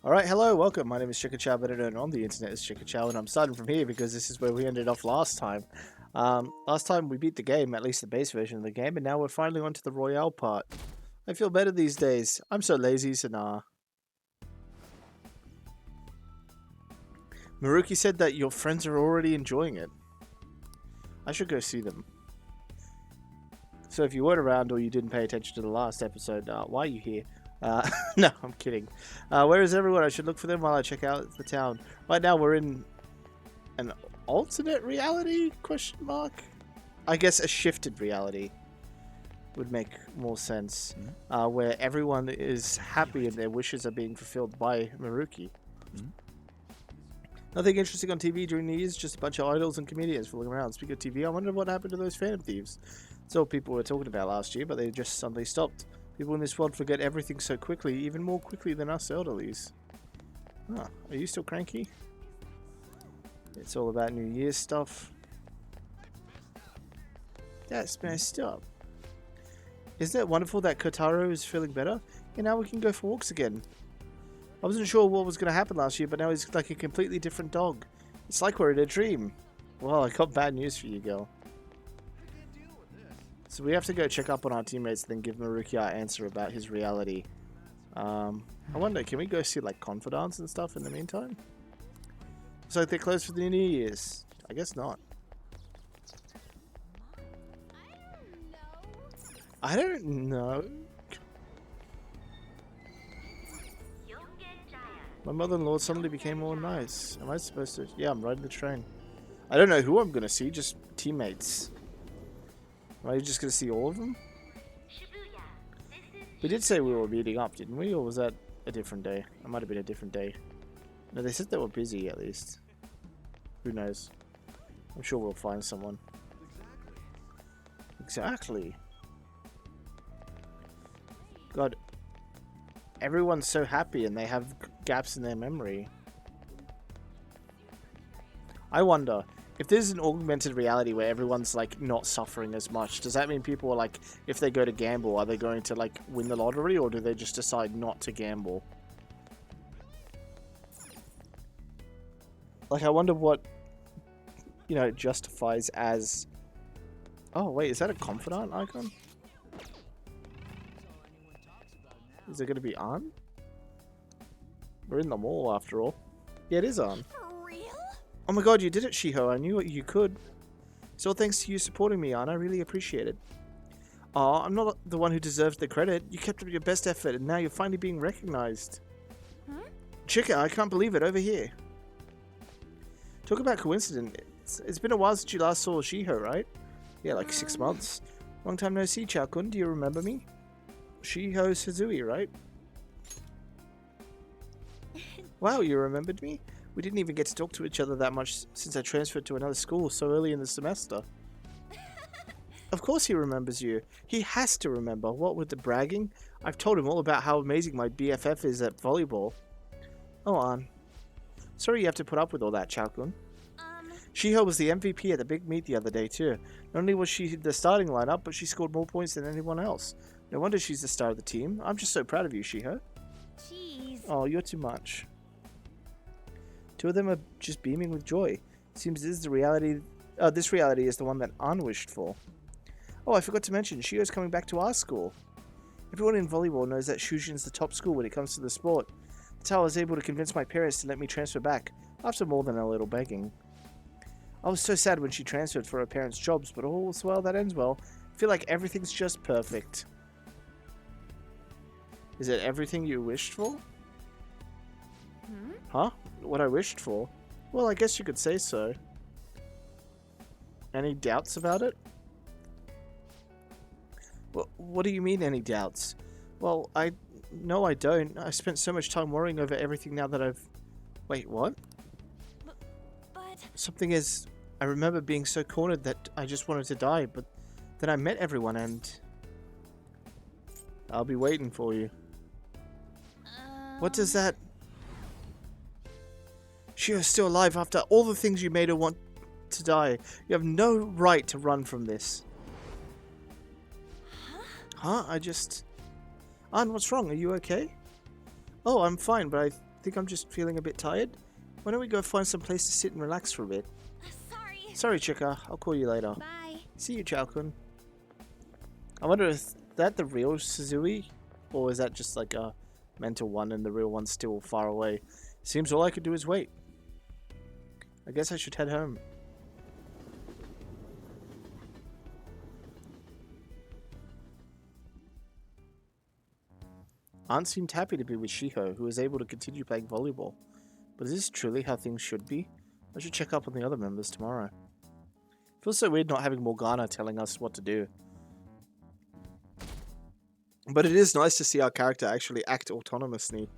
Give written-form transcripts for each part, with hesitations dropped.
Alright, hello, welcome. My name is Chickachow, better known on the internet as Chickachow, and I'm starting from here because this is where we ended off last time. Last time we beat the game, at least the base version of the game, and now we're finally on to the Royale part. I feel better these days. I'm so lazy, so nah. Maruki said that your friends are already enjoying it. I should go see them. So if you weren't around or you didn't pay attention to the last episode, why are you here? No, I'm kidding. Where is everyone? I should look for them while I check out the town. Right now we're in an alternate reality? Question mark? I guess a shifted reality would make more sense. Where everyone is happy and their wishes are being fulfilled by Maruki. Nothing interesting on TV during the years, just a bunch of idols and comedians fooling around. Speaking of TV, I wonder what happened to those Phantom Thieves. That's all people were talking about last year, but they just suddenly stopped. People in this world forget everything so quickly, even more quickly than us elderlies. Are you still cranky? It's all about New Year's stuff. That's messed up. Isn't it wonderful that Kotaro is feeling better? And now we can go for walks again. I wasn't sure what was going to happen last year, but now he's like a completely different dog. It's like we're in a dream. Well, I got bad news for you, girl. So we have to go check up on our teammates and then give Maruki our answer about his reality. I wonder, can we go see like confidants and stuff in the meantime? Looks like they're closed for the New Year's. I guess not. I don't know. My mother-in-law suddenly became all nice. Am I supposed to? Yeah, I'm riding the train. I don't know who I'm going to see, just teammates. Am I just going to see all of them? We did say we were meeting up, didn't we? Or was that a different day? It might have been a different day. No, they said they were busy, at least. Who knows? I'm sure we'll find someone. Exactly. God. Everyone's so happy and they have gaps in their memory. I wonder, if there's an augmented reality where everyone's like not suffering as much, does that mean people are like, if they go to gamble, are they going to like win the lottery, or do they just decide not to gamble? Like, I wonder what, you know, justifies as... Oh, wait, is that a confidant icon? Is it going to be on? We're in the mall, after all. Yeah, it is on. For real? Oh my god, you did it, Shiho. I knew you could. So thanks to you supporting me, Ann. I really appreciate it. Aw, I'm not the one who deserves the credit. You kept up your best effort, and now you're finally being recognized. Chicka, I can't believe it. Over here. Talk about coincidence. It's been a while since you last saw Shiho, right? Yeah, like 6 months. Long time no see, Chao-kun. Do you remember me? Shiho Suzui, right? Wow, you remembered me? We didn't even get to talk to each other that much since I transferred to another school so early in the semester. Of course he remembers you. He has to remember. What with the bragging? I've told him all about how amazing my BFF is at volleyball. Oh, Ann. Sorry you have to put up with all that, Chao-kun. Shiho was the MVP at the big meet the other day too. Not only was she the starting lineup, but she scored more points than anyone else. No wonder she's the star of the team. I'm just so proud of you, Shiho. Jeez. Oh, you're too much. Two of them are just beaming with joy. Seems this is the reality. This reality is the one that Ann wished for. Oh, I forgot to mention, Shiho's coming back to our school. Everyone in volleyball knows that Shujin's the top school when it comes to the sport. That's how I was able to convince my parents to let me transfer back, after more than a little begging. I was so sad when she transferred for her parents' jobs, but all's well that ends well. I feel like everything's just perfect. Is it everything you wished for? Huh? What I wished for? Well, I guess you could say so. Any doubts about it? Well, what do you mean, any doubts? Well, no, I don't. I spent so much time worrying over everything now that I've... Wait, what? But... Something is... I remember being so cornered that I just wanted to die, but then I met everyone and... I'll be waiting for you. What does that... Shiho's still alive after all the things you made her want to die. You have no right to run from this. Huh? I just... Ann, what's wrong? Are you okay? Oh, I'm fine, but I think I'm just feeling a bit tired? Why don't we go find some place to sit and relax for a bit? Sorry. Sorry, Chica. I'll call you later. Bye. See you, Chao-kun. I wonder if that the real Suzui? Or is that just like a mental one and the real one's still far away? Seems all I could do is wait. I guess I should head home. Aunt seemed happy to be with Shiho, who was able to continue playing volleyball. But is this truly how things should be? I should check up on the other members tomorrow. Feels so weird not having Morgana telling us what to do. But it is nice to see our character actually act autonomously.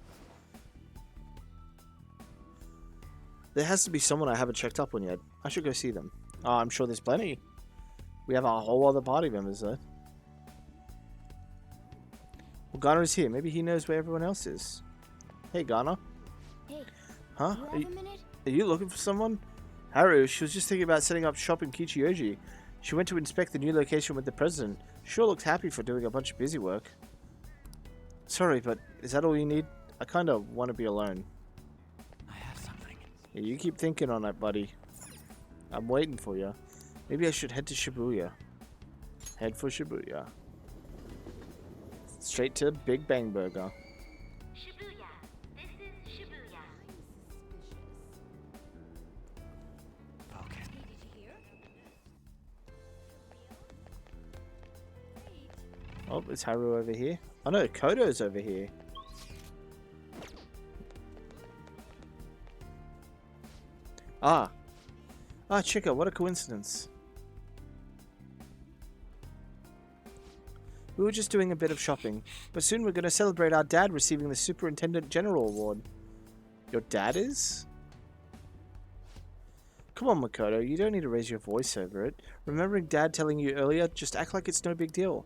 There has to be someone I haven't checked up on yet. I should go see them. Oh, I'm sure there's plenty. We have a whole other party members though. Well, Ghana is here. Maybe he knows where everyone else is. Hey, Ghana. Hey. Huh? You have a minute? Are you looking for someone? Haru, she was just thinking about setting up shop in Kichiyoji. She went to inspect the new location with the president. Sure looked happy for doing a bunch of busy work. Sorry, but is that all you need? I kind of want to be alone. I have something. Yeah, you keep thinking on that, buddy. I'm waiting for you. Maybe I should head to Shibuya. Head for Shibuya. Straight to Big Bang Burger. Shibuya. This is Shibuya. Okay. Hey, did you hear? Wait. Oh, is Haru over here? Oh no, Kodo's over here. Ah, Chica, what a coincidence. We were just doing a bit of shopping, but soon we're going to celebrate our dad receiving the Superintendent General Award. Your dad is? Come on, Makoto, you don't need to raise your voice over it. Remembering Dad telling you earlier, just act like it's no big deal.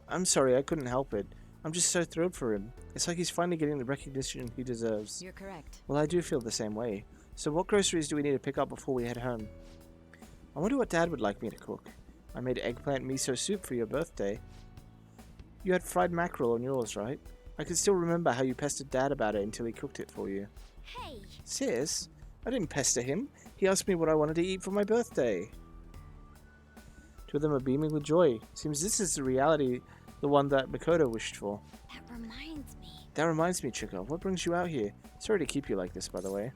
I'm sorry, I couldn't help it. I'm just so thrilled for him. It's like he's finally getting the recognition he deserves. You're correct. Well, I do feel the same way. So what groceries do we need to pick up before we head home? I wonder what Dad would like me to cook. I made eggplant miso soup for your birthday. You had fried mackerel on yours, right? I can still remember how you pestered Dad about it until he cooked it for you. Hey. Sis, I didn't pester him. He asked me what I wanted to eat for my birthday. Two of them are beaming with joy. Seems this is the reality, the one that Makoto wished for. That reminds me. That reminds me, Chica, what brings you out here? Sorry to keep you like this, by the way.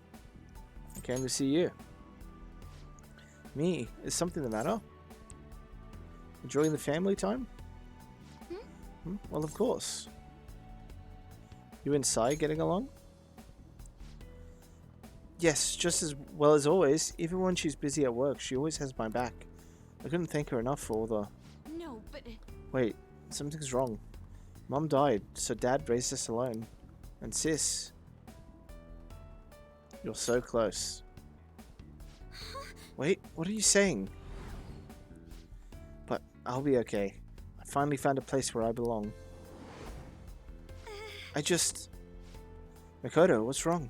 I came to see you. Me? Is something the matter? Enjoying the family time? Well, of course. You and Sai getting along? Yes, just as well as always. Even when she's busy at work, she always has my back. I couldn't thank her enough for all the... No, but... Wait, something's wrong. Mum died, so Dad raised us alone. And Sis... You're so close. Wait, what are you saying? But I'll be okay. I finally found a place where I belong. I just... Makoto, what's wrong?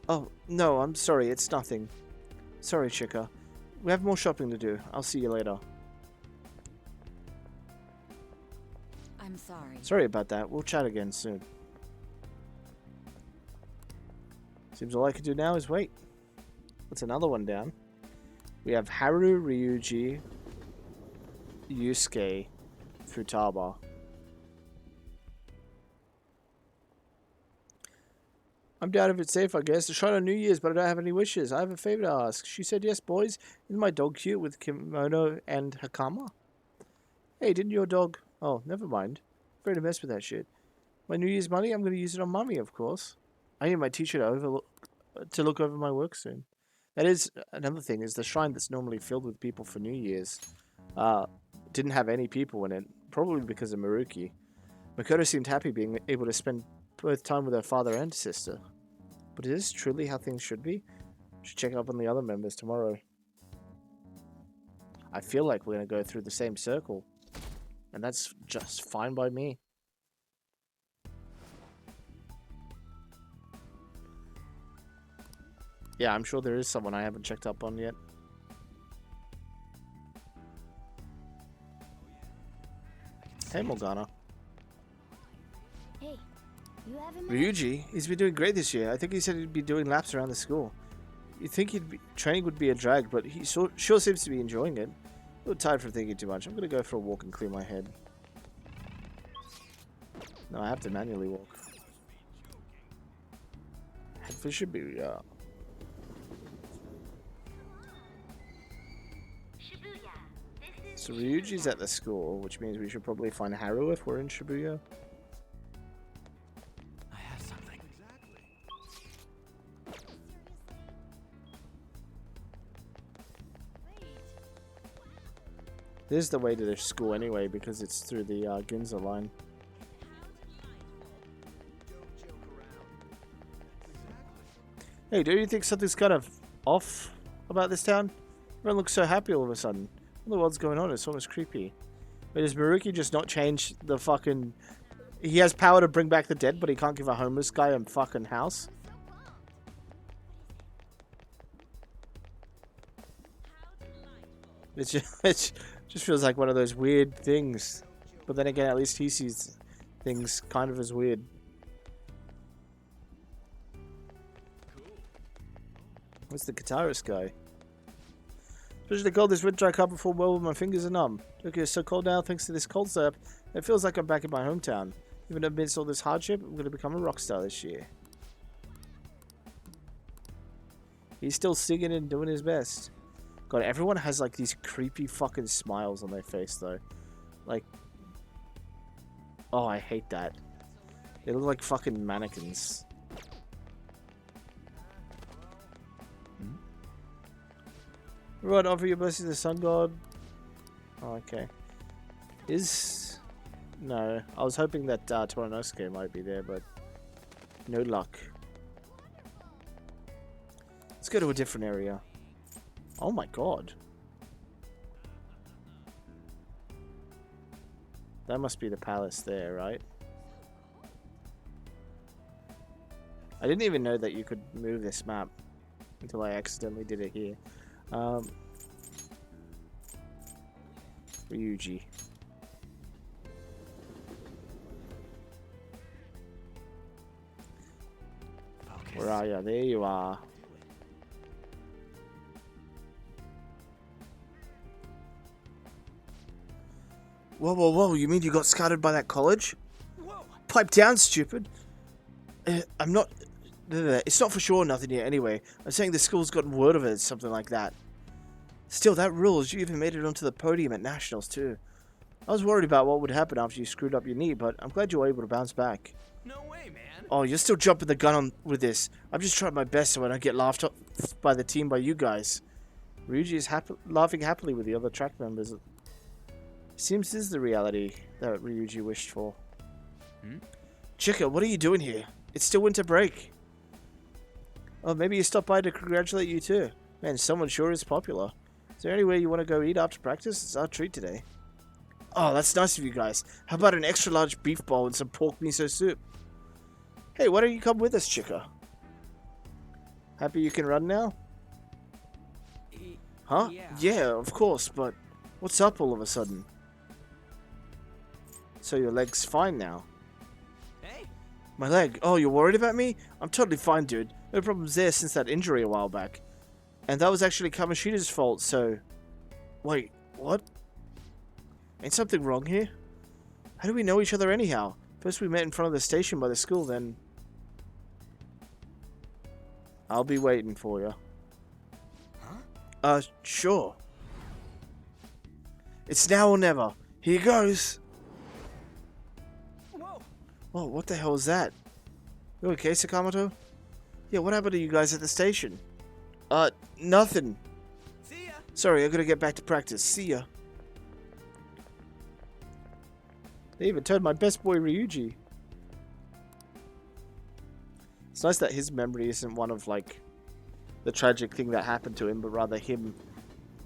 Oh, no, I'm sorry, it's nothing. Sorry, Chica. We have more shopping to do. I'll see you later. I'm sorry. Sorry about that. We'll chat again soon. Seems all I can do now is wait. That's another one down. We have Haru, Ryuji, Yusuke, Futaba. I'm down if it's safe, I guess. To try on New Year's, but I don't have any wishes. I have a favor to ask. She said, yes, boys. Isn't my dog cute with kimono and hakama? Hey, didn't your dog... Oh, never mind. Afraid to mess with that shit. My New Year's money, I'm going to use it on Mummy, of course. I need my teacher to look over my work soon. That is another thing, is the shrine that's normally filled with people for New Year's didn't have any people in it, probably because of Maruki. Makoto seemed happy being able to spend both time with her father and sister. But is this truly how things should be? Should check up on the other members tomorrow. I feel like we're going to go through the same circle. And that's just fine by me. Yeah, I'm sure there is someone I haven't checked up on yet. Hey, Morgana. Hey, you have have a minute? Ryuji, he's been doing great this year. I think he said he'd be doing laps around the school. You'd think training would be a drag, but he sure seems to be enjoying it. A little tired from thinking too much. I'm gonna go for a walk and clear my head. No, I have to manually walk. Head for Shibuya. Shibuya. This is So Ryuji's at the school, which means we should probably find Haru if we're in Shibuya. I have something. This is the way to their school anyway, because it's through the Ginza line. Hey, don't you think something's kind of off about this town? Everyone looks so happy all of a sudden. I don't know what's going on. It's almost creepy. Wait, does Maruki just not change the fucking... He has power to bring back the dead, but he can't give a homeless guy a fucking house? It just feels like one of those weird things. But then again, at least he sees things kind of as weird. What's the guitarist guy? Especially cold this winter, I can't perform well with my fingers are numb. Tokyo is so cold now thanks to this cold snap. It feels like I'm back in my hometown. Even amidst all this hardship, I'm going to become a rock star this year. He's still singing and doing his best. God, everyone has like these creepy fucking smiles on their face though. Like, oh, I hate that. They look like fucking mannequins. Everyone, offer your blessing to the sun god. Oh, okay. No. I was hoping that Toranosuke might be there, but no luck. Let's go to a different area. Oh my god. That must be the palace there, right? I didn't even know that you could move this map until I accidentally did it here. Ryuji. Focus. Where are you? There you are. Whoa, whoa, whoa. You mean you got scouted by that college? Whoa! Pipe down, stupid. I'm not... It's not for sure nothing yet anyway. I'm saying the school's gotten word of it, something like that. Still, that rules. You even made it onto the podium at Nationals, too. I was worried about what would happen after you screwed up your knee, but I'm glad you were able to bounce back. No way, man. Oh, you're still jumping the gun on with this. I'm just trying my best so I don't get laughed at by the team by you guys. Ryuji is laughing happily with the other track members. Seems this is the reality that Ryuji wished for. Chika, what are you doing here? It's still winter break. Oh, maybe you stopped by to congratulate you too. Man, someone sure is popular. Is there anywhere you want to go eat after practice? It's our treat today. Oh, that's nice of you guys. How about an extra large beef bowl and some pork miso soup? Hey, why don't you come with us, Chika? Happy you can run now? Huh? Yeah, of course, but what's up all of a sudden? So your leg's fine now? Hey. My leg? Oh, you're worried about me? I'm totally fine, dude. No problems there since that injury a while back. And that was actually Kamoshida's fault, so... Wait, what? Ain't something wrong here? How do we know each other anyhow? First we met in front of the station by the school, then... I'll be waiting for you. Huh? Sure. It's now or never. Here goes. Whoa! Oh, what the hell is that? You okay, Sakamoto? Yeah, what happened to you guys at the station? Nothing. See ya. Sorry, I gotta get back to practice. See ya. They even turned my best boy Ryuji. It's nice that his memory isn't one of, like, the tragic thing that happened to him, but rather him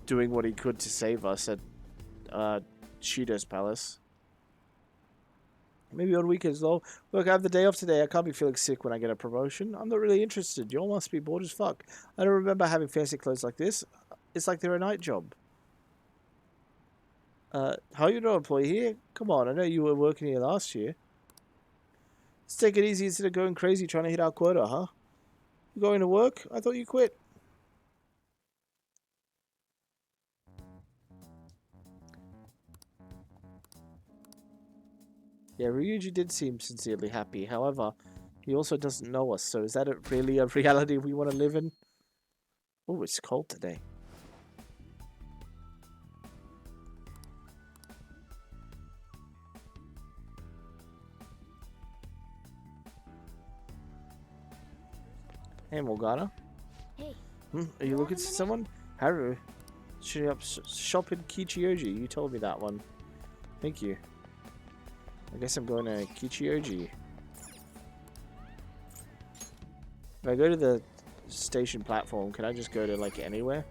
doing what he could to save us at, Shido's palace. Maybe on weekends, though. Look, I have the day off today. I can't be feeling sick when I get a promotion. I'm not really interested. You all must be bored as fuck. I don't remember having fancy clothes like this. It's like they're a night job. How you not employee here? Come on, I know you were working here last year. Let's take it easy instead of going crazy trying to hit our quota, huh? You going to work? I thought you quit. Yeah, Ryuji did seem sincerely happy. However, he also doesn't know us, so is that really a reality we want to live in? Oh, it's cold today. Hey, Morgana. Hey, Are you looking for someone? Haru. Shop in Kichioji. You told me that one. Thank you. I guess I'm going to Kichioji. If I go to the station platform, can I just go to, like, anywhere?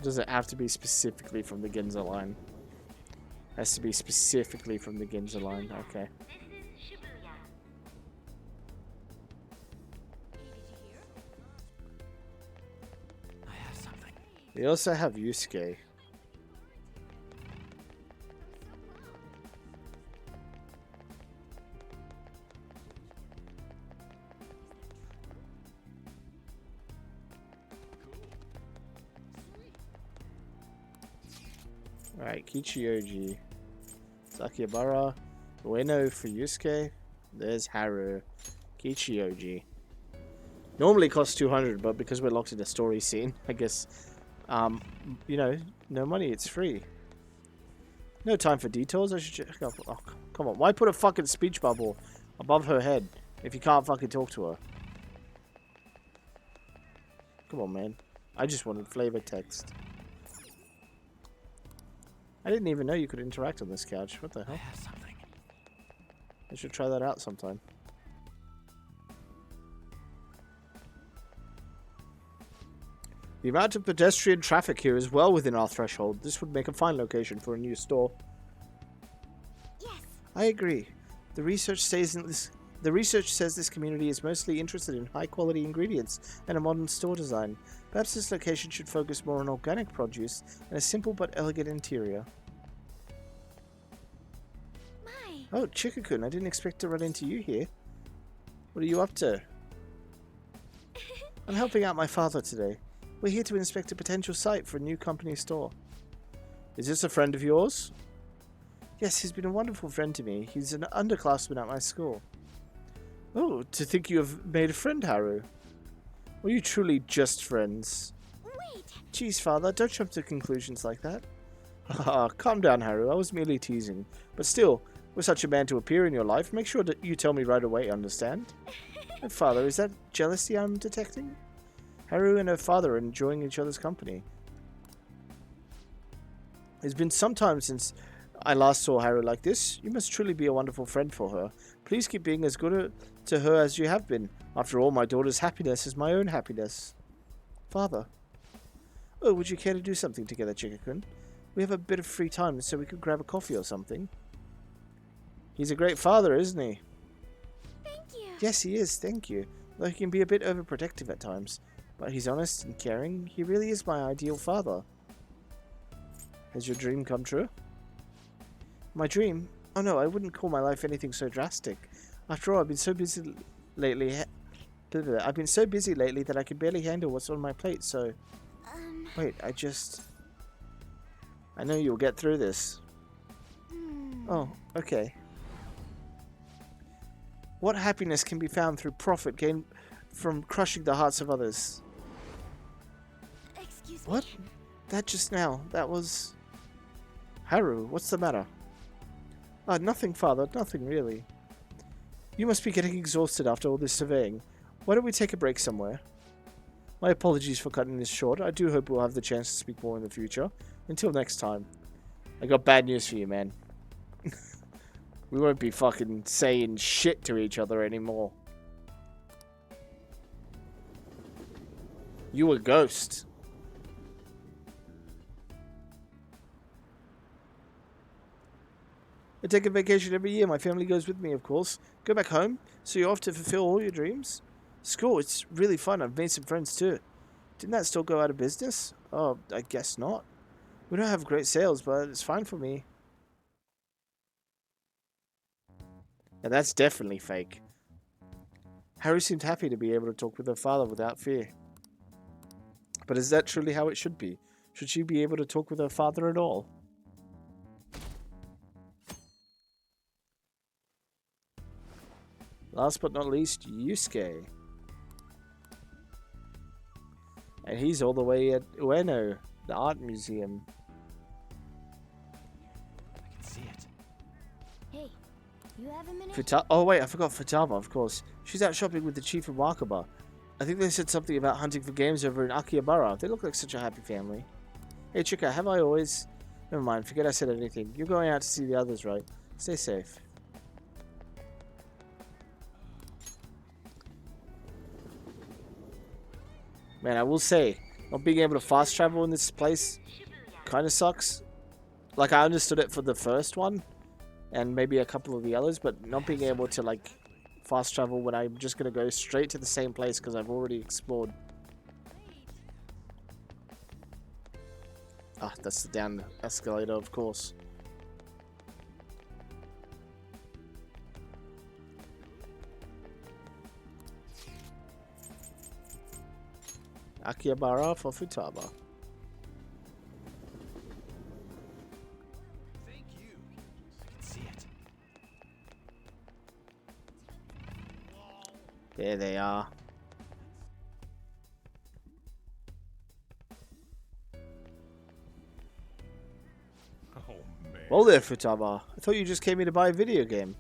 Does it have to be specifically from the Ginza line? Has to be specifically from the Ginza line. Okay. This is Shibuya. I have something. We also have Yusuke. Alright, Kichioji. Sakibara. Ueno for Yusuke. There's Haru. Kichioji. Normally costs 200, but because we're locked in a story scene, I guess, you know, no money, it's free. No time for detours, I should check up. Oh, come on, why put a fucking speech bubble above her head if you can't fucking talk to her? Come on, man. I just wanted flavor text. I didn't even know you could interact on this couch. What the I hell? have something. I should try that out sometime. The amount of pedestrian traffic here is well within our threshold. This would make a fine location for a new store. yes. I agree. The research says this community is mostly interested in high-quality ingredients and a modern store design. Perhaps this location should focus more on organic produce and a simple but elegant interior. My. Oh, Chikakun, I didn't expect to run into you here. What are you up to? I'm helping out my father today. We're here to inspect a potential site for a new company store. Is this a friend of yours? Yes, he's been a wonderful friend to me. He's an underclassman at my school. Oh, to think you have made a friend, Haru. Were you truly just friends? Wait. Geez, father, don't jump to conclusions like that. Haha, calm down, Haru. I was merely teasing. But still, with such a man to appear in your life, make sure that you tell me right away, understand? Father, is that jealousy I'm detecting? Haru and her father are enjoying each other's company. It's been some time since I last saw Haru like this. You must truly be a wonderful friend for her. Please keep being as good to her as you have been. After all, my daughter's happiness is my own happiness. Father. Oh, would you care to do something together, Chikakun? We have a bit of free time, so we could grab a coffee or something. He's a great father, isn't he? Thank you. Yes, he is, thank you. Though he can be a bit overprotective at times. But he's honest and caring. He really is my ideal father. Has your dream come true? My dream? Oh no, I wouldn't call my life anything so drastic. After all, I've been so busy lately. I've been so busy lately that I can barely handle what's on my plate, so... Wait, I know you'll get through this. Oh, okay. What happiness can be found through profit gained from crushing the hearts of others? Excuse What? me. That just now. That was... Haru, what's the matter? Nothing, father. Nothing, really. You must be getting exhausted after all this surveying. Why don't we take a break somewhere? My apologies for cutting this short. I do hope we'll have the chance to speak more in the future. Until next time. I got bad news for you, man. We won't be fucking saying shit to each other anymore. You a ghost. I take a vacation every year. My family goes with me, of course. Go back home? So you're off to fulfill all your dreams? School, it's really fun. I've made some friends too. Didn't that store go out of business? Oh, I guess not. We don't have great sales, but it's fine for me. And that's definitely fake. Harry seemed happy to be able to talk with her father without fear. But is that truly how it should be? Should she be able to talk with her father at all? Last but not least, Yusuke. And he's all the way at Ueno, the art museum. I can see it. Hey, you have a minute? Oh wait, I forgot Futaba, of course. She's out shopping with the chief of Wakaba. I think they said something about hunting for games over in Akihabara. They look like such a happy family. Hey Chika, have I always... Never mind, forget I said anything. You're going out to see the others, right? Stay safe. Man, I will say, not being able to fast travel in this place kind of sucks. Like, I understood it for the first one, and maybe a couple of the others, but not being able to, like, fast travel when I'm just going to go straight to the same place because I've already explored. Ah, that's the down escalator, of course. Akihabara for Futaba. Thank you. I can see it. There they are. Oh man. Well there, Futaba. I thought you just came here to buy a video game.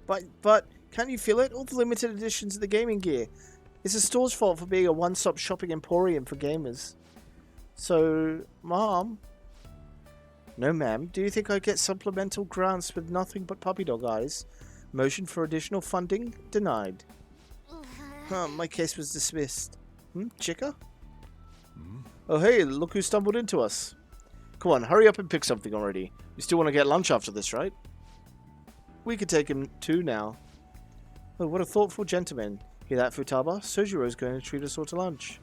But, can't you feel it? All the limited editions of the gaming gear. It's the store's fault for being a one-stop shopping emporium for gamers. So, Mom? No, ma'am. Do you think I get supplemental grants with nothing but puppy dog eyes? Motion for additional funding? Denied. My case was dismissed. Chica? Oh, hey, look who stumbled into us. Come on, hurry up and pick something already. You still want to get lunch after this, right? We could take him too now. Oh, what a thoughtful gentleman. Hear that, Futaba? Sojiro's going to treat us all to lunch.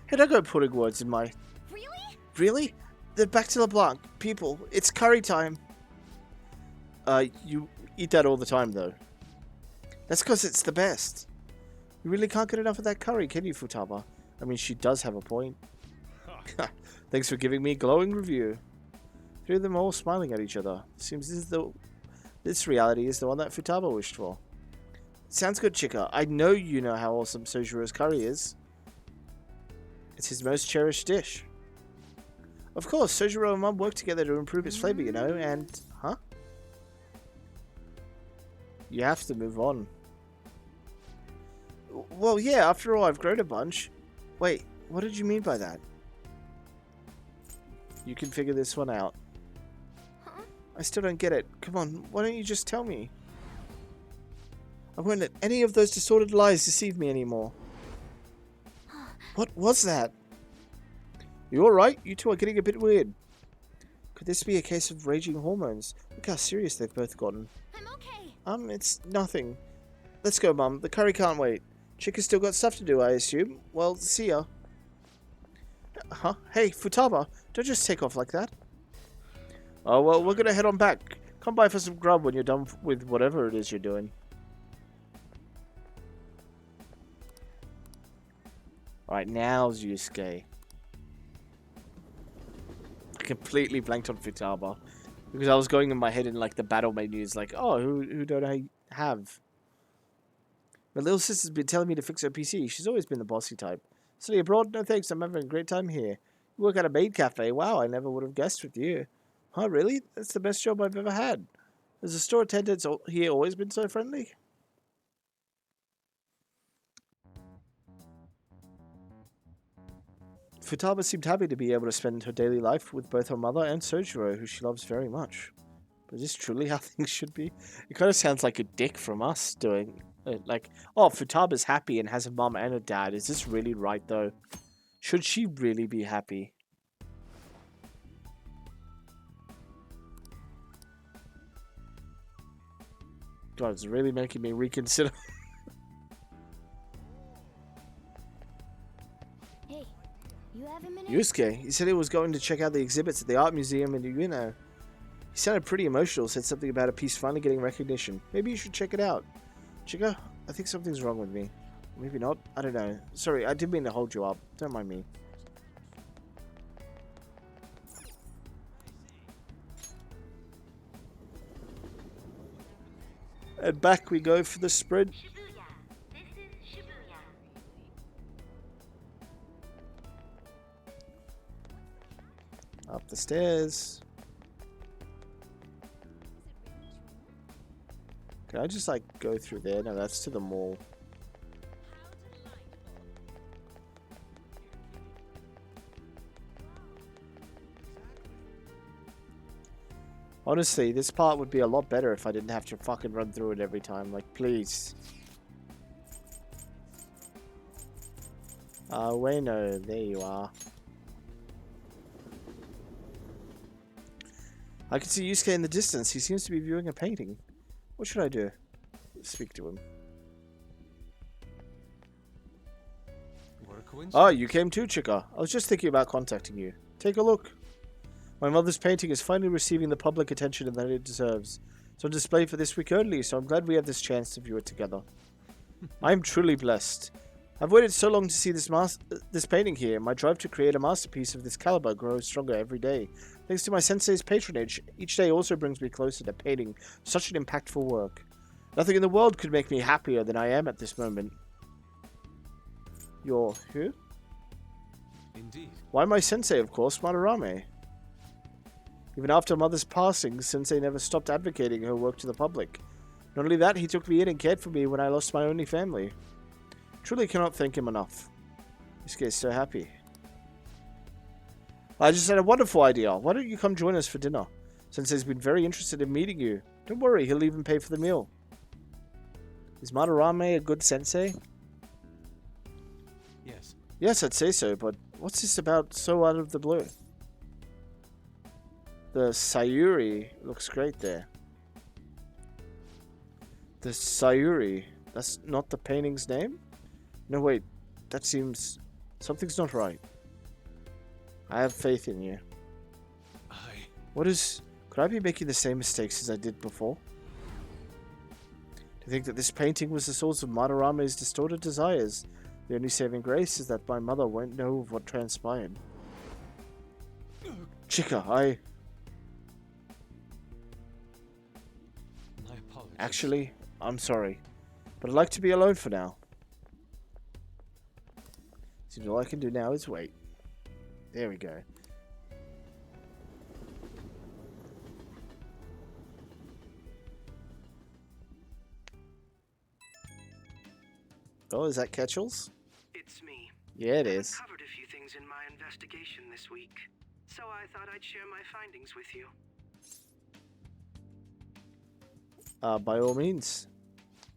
Hey, don't go putting words in my... Really? Really? Then back to LeBlanc. People, it's curry time. You eat that all the time, though. That's because it's the best. You really can't get enough of that curry, can you, Futaba? I mean, she does have a point. Thanks for giving me a glowing review. Three of them all smiling at each other. Seems this reality is the one that Futaba wished for. Sounds good, Chica. I know you know how awesome Sojiro's curry is. It's his most cherished dish. Of course, Sojiro and Mum work together to improve its flavor, you know, and... Huh? You have to move on. Well, yeah, after all, I've grown a bunch. Wait, what did you mean by that? You can figure this one out. Huh? I still don't get it. Come on, why don't you just tell me? I won't let any of those distorted lies deceive me anymore. What was that? You alright? You two are getting a bit weird. Could this be a case of raging hormones? Look how serious they've both gotten. I'm okay. It's nothing. Let's go, Mum. The curry can't wait. Chica's still got stuff to do, I assume. Well, see ya. Huh? Hey, Futaba, don't just take off like that. Oh, well, we're gonna head on back. Come by for some grub when you're done with whatever it is you're doing. Alright, now's Yusuke. I completely blanked on Futaba. Because I was going in my head in like the battle menus, like, oh, who don't I have? My little sister's been telling me to fix her PC. She's always been the bossy type. Study abroad? No thanks, I'm having a great time here. You work at a maid cafe? Wow, I never would have guessed with you. Huh, really? That's the best job I've ever had. Has the store attendants here always been so friendly? Futaba seemed happy to be able to spend her daily life with both her mother and Sojiro, who she loves very much. But is this truly how things should be? It kind of sounds like a dick from us doing it. Like, oh, Futaba's happy and has a mom and a dad. Is this really right, though? Should she really be happy? God, it's really making me reconsider. You have a minute? Yusuke, he said he was going to check out the exhibits at the art museum in Ueno. He sounded pretty emotional, said something about a piece finally getting recognition. Maybe you should check it out. Chica, I think something's wrong with me. Maybe not. I don't know. Sorry, I didn't mean to hold you up. Don't mind me. And back we go for the sprint. Shibuya. This is Shibuya. Up the stairs. Can I just like go through there? No, that's to the mall. Honestly, this part would be a lot better if I didn't have to fucking run through it every time. Like, please. Ueno, there you are. I can see Yusuke in the distance. He seems to be viewing a painting. What should I do? Speak to him. What a coincidence. Oh, you came too, Chica. I was just thinking about contacting you. Take a look. My mother's painting is finally receiving the public attention that it deserves. It's on display for this week only, so I'm glad we have this chance to view it together. I'm truly blessed. I've waited so long to see this painting here. My drive to create a masterpiece of this caliber grows stronger every day. Thanks to my sensei's patronage, each day also brings me closer to painting such an impactful work. Nothing in the world could make me happier than I am at this moment. You're who? Indeed. Why my sensei, of course, Madarame. Even after Mother's passing, Sensei never stopped advocating her work to the public. Not only that, he took me in and cared for me when I lost my only family. Truly cannot thank him enough. Yusuke is so happy. I just had a wonderful idea. Why don't you come join us for dinner? Sensei's been very interested in meeting you. Don't worry, he'll even pay for the meal. Is Madarame a good sensei? Yes. Yes, I'd say so, but what's this about so out of the blue? The Sayuri looks great there. The Sayuri. That's not the painting's name? No, wait. That seems... Something's not right. I have faith in you. What is... Could I be making the same mistakes as I did before? To think that this painting was the source of Madarame's distorted desires. The only saving grace is that my mother won't know of what transpired. Chica, My apologies. Actually, I'm sorry. But I'd like to be alone for now. Seems all I can do now is wait. There we go. Oh, is that Ketchels? It's me. Yeah, it I've is. uncovered a few things in my investigation this week, so I thought I'd share my findings with you. By all means.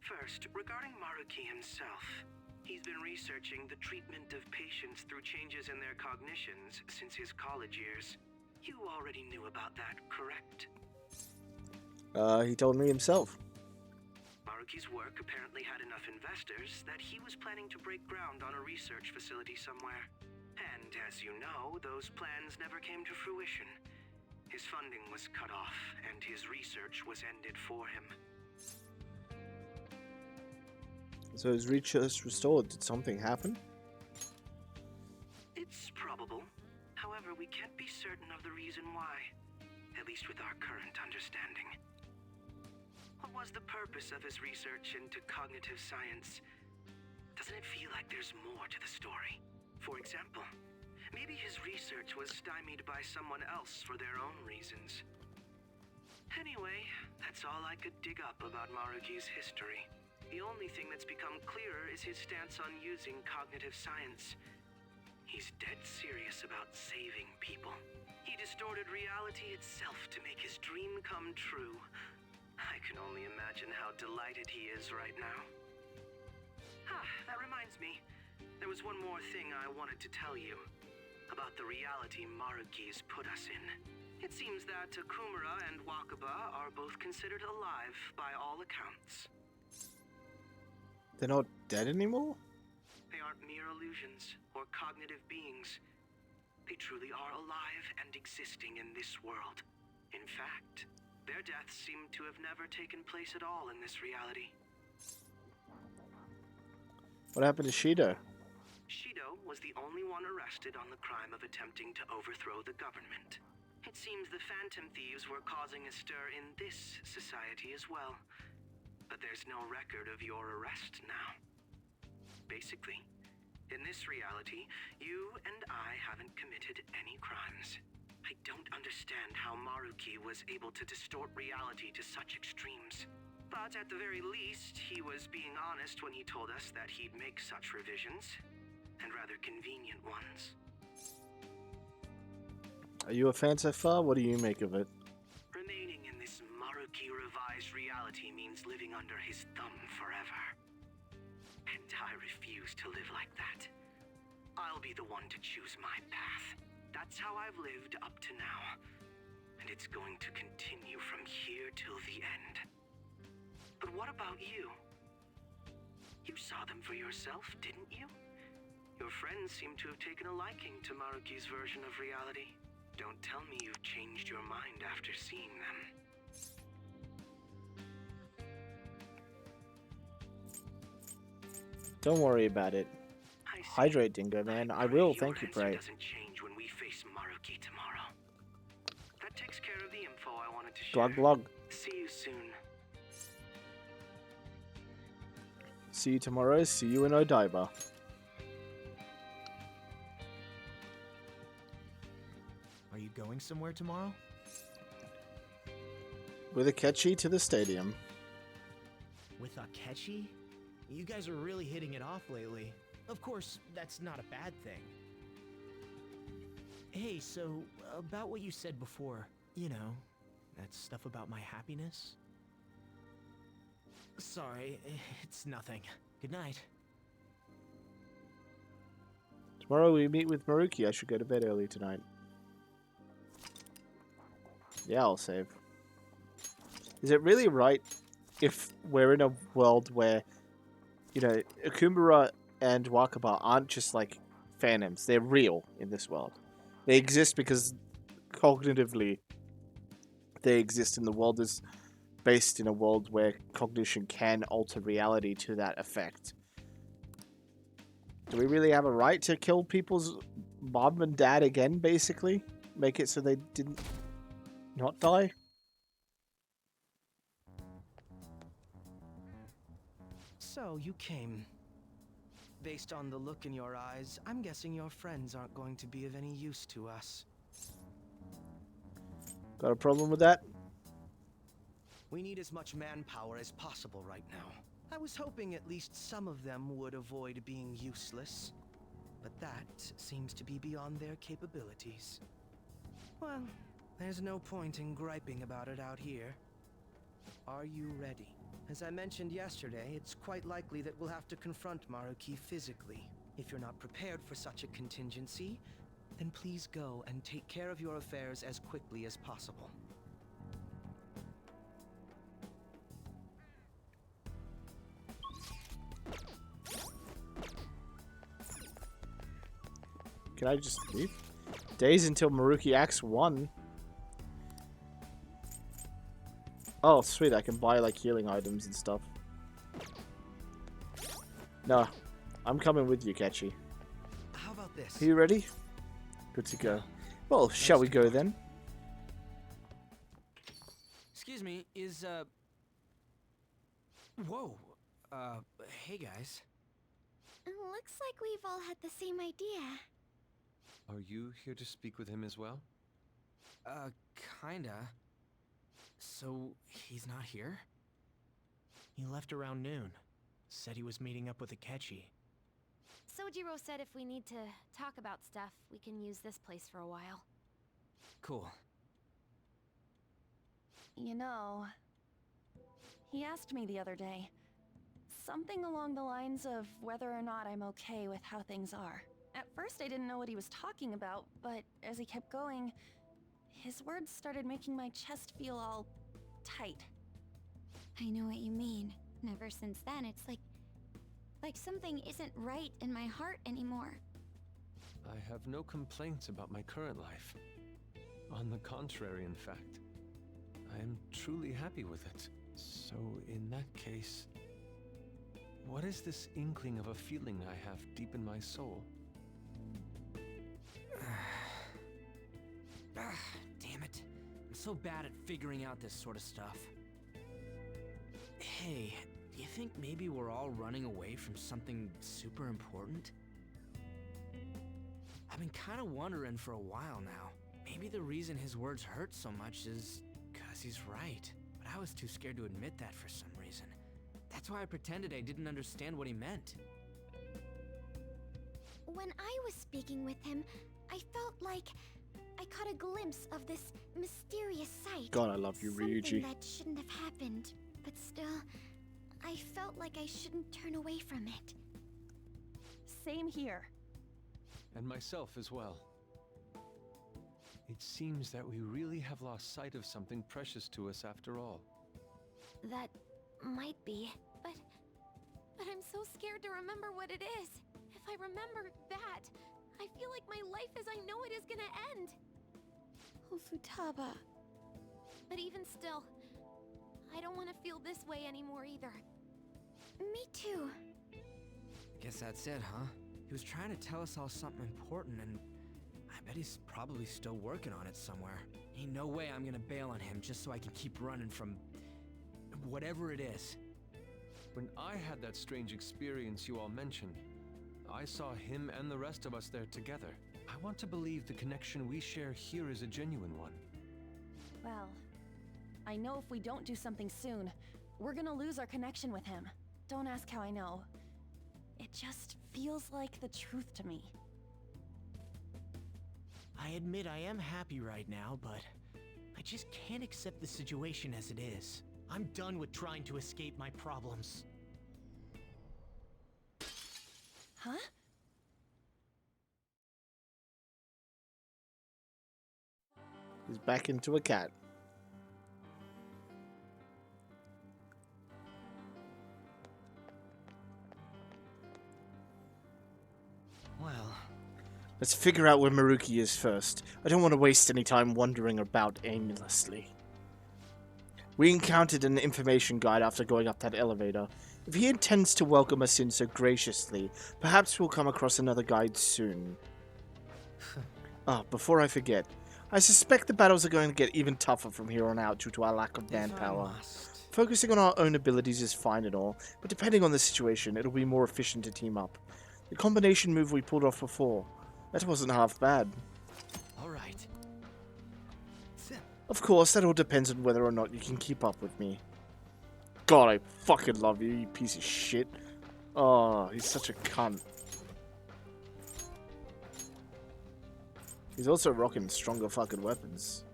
First, regarding Maruki himself, he's been researching the treatment of patients through changes in their cognitions since his college years. You already knew about that, correct? He told me himself. Maruki's work apparently had enough investors that he was planning to break ground on a research facility somewhere. And as you know, those plans never came to fruition. His funding was cut off, and his research was ended for him. So his research restored. Did something happen? It's probable. However, we can't be certain of the reason why. At least with our current understanding. What was the purpose of his research into cognitive science? Doesn't it feel like there's more to the story? For example, maybe his research was stymied by someone else for their own reasons. Anyway, that's all I could dig up about Maruki's history. The only thing that's become clearer is his stance on using cognitive science. He's dead serious about saving people. He distorted reality itself to make his dream come true. I can only imagine how delighted he is right now. That reminds me. There was one more thing I wanted to tell you. About the reality Maruki's put us in. It seems that Takumura and Wakaba are both considered alive by all accounts. They're not dead anymore? They aren't mere illusions or cognitive beings. they truly are alive and existing in this world. In fact, their deaths seem to have never taken place at all in this reality. What happened to Shido? Shido was the only one arrested on the crime of attempting to overthrow the government. It seems the Phantom Thieves were causing a stir in this society as well. But there's no record of your arrest now. Basically, in this reality, you and I haven't committed any crimes. I don't understand how Maruki was able to distort reality to such extremes. But at the very least, he was being honest when he told us that he'd make such revisions, and rather convenient ones. Are you a fan so far? What do you make of it? Remaining in this Maruki revised reality means living under his thumb forever. And I refuse to live like that. I'll be the one to choose my path. That's how I've lived up to now. And it's going to continue from here till the end. But what about you? You saw them for yourself, didn't you? Your friends seem to have taken a liking to Maruki's version of reality. Don't tell me you've changed your mind after seeing them. Don't worry about it. I see. Hydrate, Dingo, man. I will. Thank you, Your answer Pray. doesn't change when we face Maruki tomorrow. That takes care of the info I wanted to share. Glug glug. See you soon. See you tomorrow. See you in Odaiba. Are you going somewhere tomorrow? With Akechi to the stadium. With Akechi? You guys are really hitting it off lately. Of course, that's not a bad thing. Hey, so, about what you said before, you know, that stuff about my happiness? Sorry, it's nothing. Good night. Tomorrow we meet with Maruki. I should go to bed early tonight. Yeah, I'll save. Is it really right if we're in a world where, you know, Akumbara and Wakaba aren't just like phantoms? They're real in this world. They exist because cognitively they exist, and the world is based in a world where cognition can alter reality to that effect. Do we really have a right to kill people's mom and dad again, basically? Make it so they didn't not die? So, you came. Based on the look in your eyes, I'm guessing your friends aren't going to be of any use to us. Got a problem with that? We need as much manpower as possible right now. I was hoping at least some of them would avoid being useless, but that seems to be beyond their capabilities. Well, there's no point in griping about it out here. Are you ready? As I mentioned yesterday, it's quite likely that we'll have to confront Maruki physically. If you're not prepared for such a contingency, then please go and take care of your affairs as quickly as possible. Can I just leave? Days until Maruki Acts 1. Oh, sweet. I can buy, like, healing items and stuff. No. I'm coming with you, Kechi. How about this? Are you ready? Good to go. Well, shall we go then? Excuse me, is, Whoa. Hey guys. Looks like we've all had the same idea. Are you here to speak with him as well? Kinda. So, he's not here? He left around noon. Said he was meeting up with Akechi. Sojiro said if we need to talk about stuff, we can use this place for a while. Cool. You know, he asked me the other day, something along the lines of whether or not I'm okay with how things are. At first I didn't know what he was talking about, but as he kept going, his words started making my chest feel all tight. I know what you mean. And ever since then, it's like something isn't right in my heart anymore. I have no complaints about my current life. On the contrary, in fact, I am truly happy with it. So, in that case, what is this inkling of a feeling I have deep in my soul? Damn it. I'm so bad at figuring out this sort of stuff. Hey, do you think maybe we're all running away from something super important? I've been kind of wondering for a while now. Maybe the reason his words hurt so much is because he's right. But I was too scared to admit that for some reason. That's why I pretended I didn't understand what he meant. When I was speaking with him, I felt like I caught a glimpse of this mysterious sight. God, I love you, Ryuji. Something that shouldn't have happened, but still, I felt like I shouldn't turn away from it. Same here. And myself as well. It seems that we really have lost sight of something precious to us after all. That might be, but I'm so scared to remember what it is. If I remember that, I feel like my life as I know it is gonna end. Oh, Futaba. But even still, I don't want to feel this way anymore either. Me too. Guess that's it, huh? He was trying to tell us all something important, and I bet he's probably still working on it somewhere. Ain't no way I'm gonna bail on him just so I can keep running from whatever it is. When I had that strange experience you all mentioned, I saw him and the rest of us there together. I want to believe the connection we share here is a genuine one. Well, I know if we don't do something soon, we're gonna lose our connection with him. Don't ask how I know. It just feels like the truth to me. I admit I am happy right now, but I just can't accept the situation as it is. I'm done with trying to escape my problems. Huh? He's back into a cat. Well, Let's figure out where Maruki is first. I don't want to waste any time wandering about aimlessly. We encountered an information guide after going up that elevator. If he intends to welcome us in so graciously, perhaps we'll come across another guide soon. Before I forget, I suspect the battles are going to get even tougher from here on out due to our lack of manpower. Focusing on our own abilities is fine and all, but depending on the situation, it'll be more efficient to team up. The combination move we pulled off before, that wasn't half bad. all right. Of course, that all depends on whether or not you can keep up with me. God, I fucking love you, you piece of shit. Oh, he's such a cunt. He's also rocking stronger fucking weapons.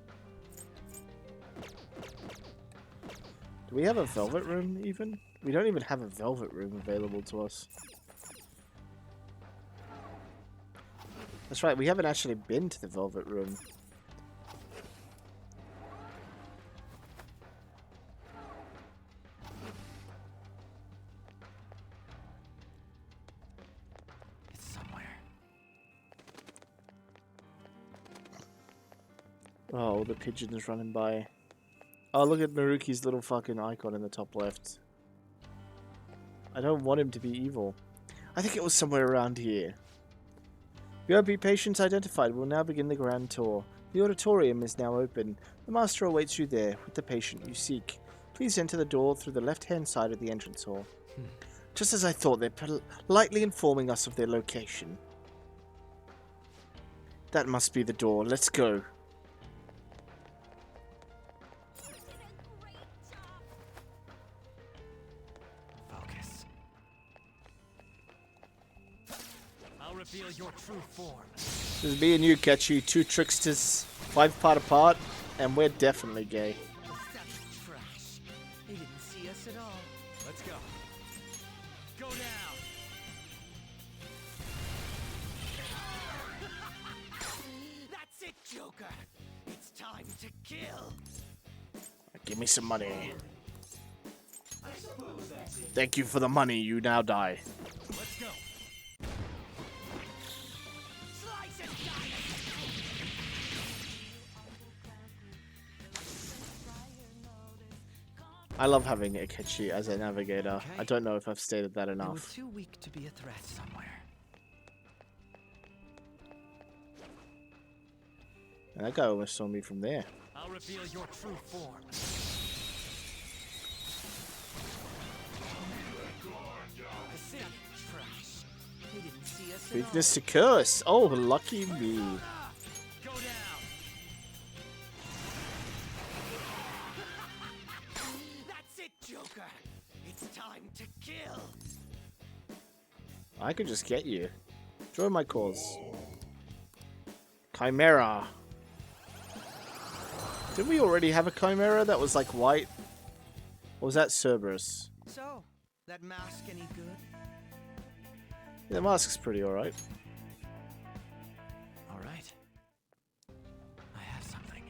Do we have a velvet room, even? We don't even have a velvet room available to us. That's right, we haven't actually been to the velvet room. It's somewhere. Oh, the pigeon's running by. Oh, look at Maruki's little fucking icon in the top left. I don't want him to be evil. I think it was somewhere around here. VIP patients identified. We'll now begin the grand tour. The auditorium is now open. The master awaits you there with the patient you seek. Please enter the door through the left-hand side of the entrance hall. Just as I thought, they're politely informing us of their location. That must be the door. Let's go. Focus. I'll reveal your true form. This is me and you, Ketchy, two tricksters, 5 part apart, and we're definitely gay. Such trash. They didn't see us at all. Let's go. Go now. That's it, Joker. It's time to kill. Give me some money. Thank you for the money. You now die. Let's go. Slice I love having Akechi as a navigator. Okay. I don't know if I've stated that They were enough. too weak to be a threat somewhere. And that guy almost saw me from there. I'll reveal your true form. Pathetic trash. They didn't see us at all. Weakness to curse. Oh, lucky me. Go down. That's it, Joker. It's time to kill. I could just get you. Join my cause. Chimera. Didn't we already have a Chimera that was like white? Or was that Cerberus? So, that mask any good? Yeah, the mask's pretty alright. All right. I have something.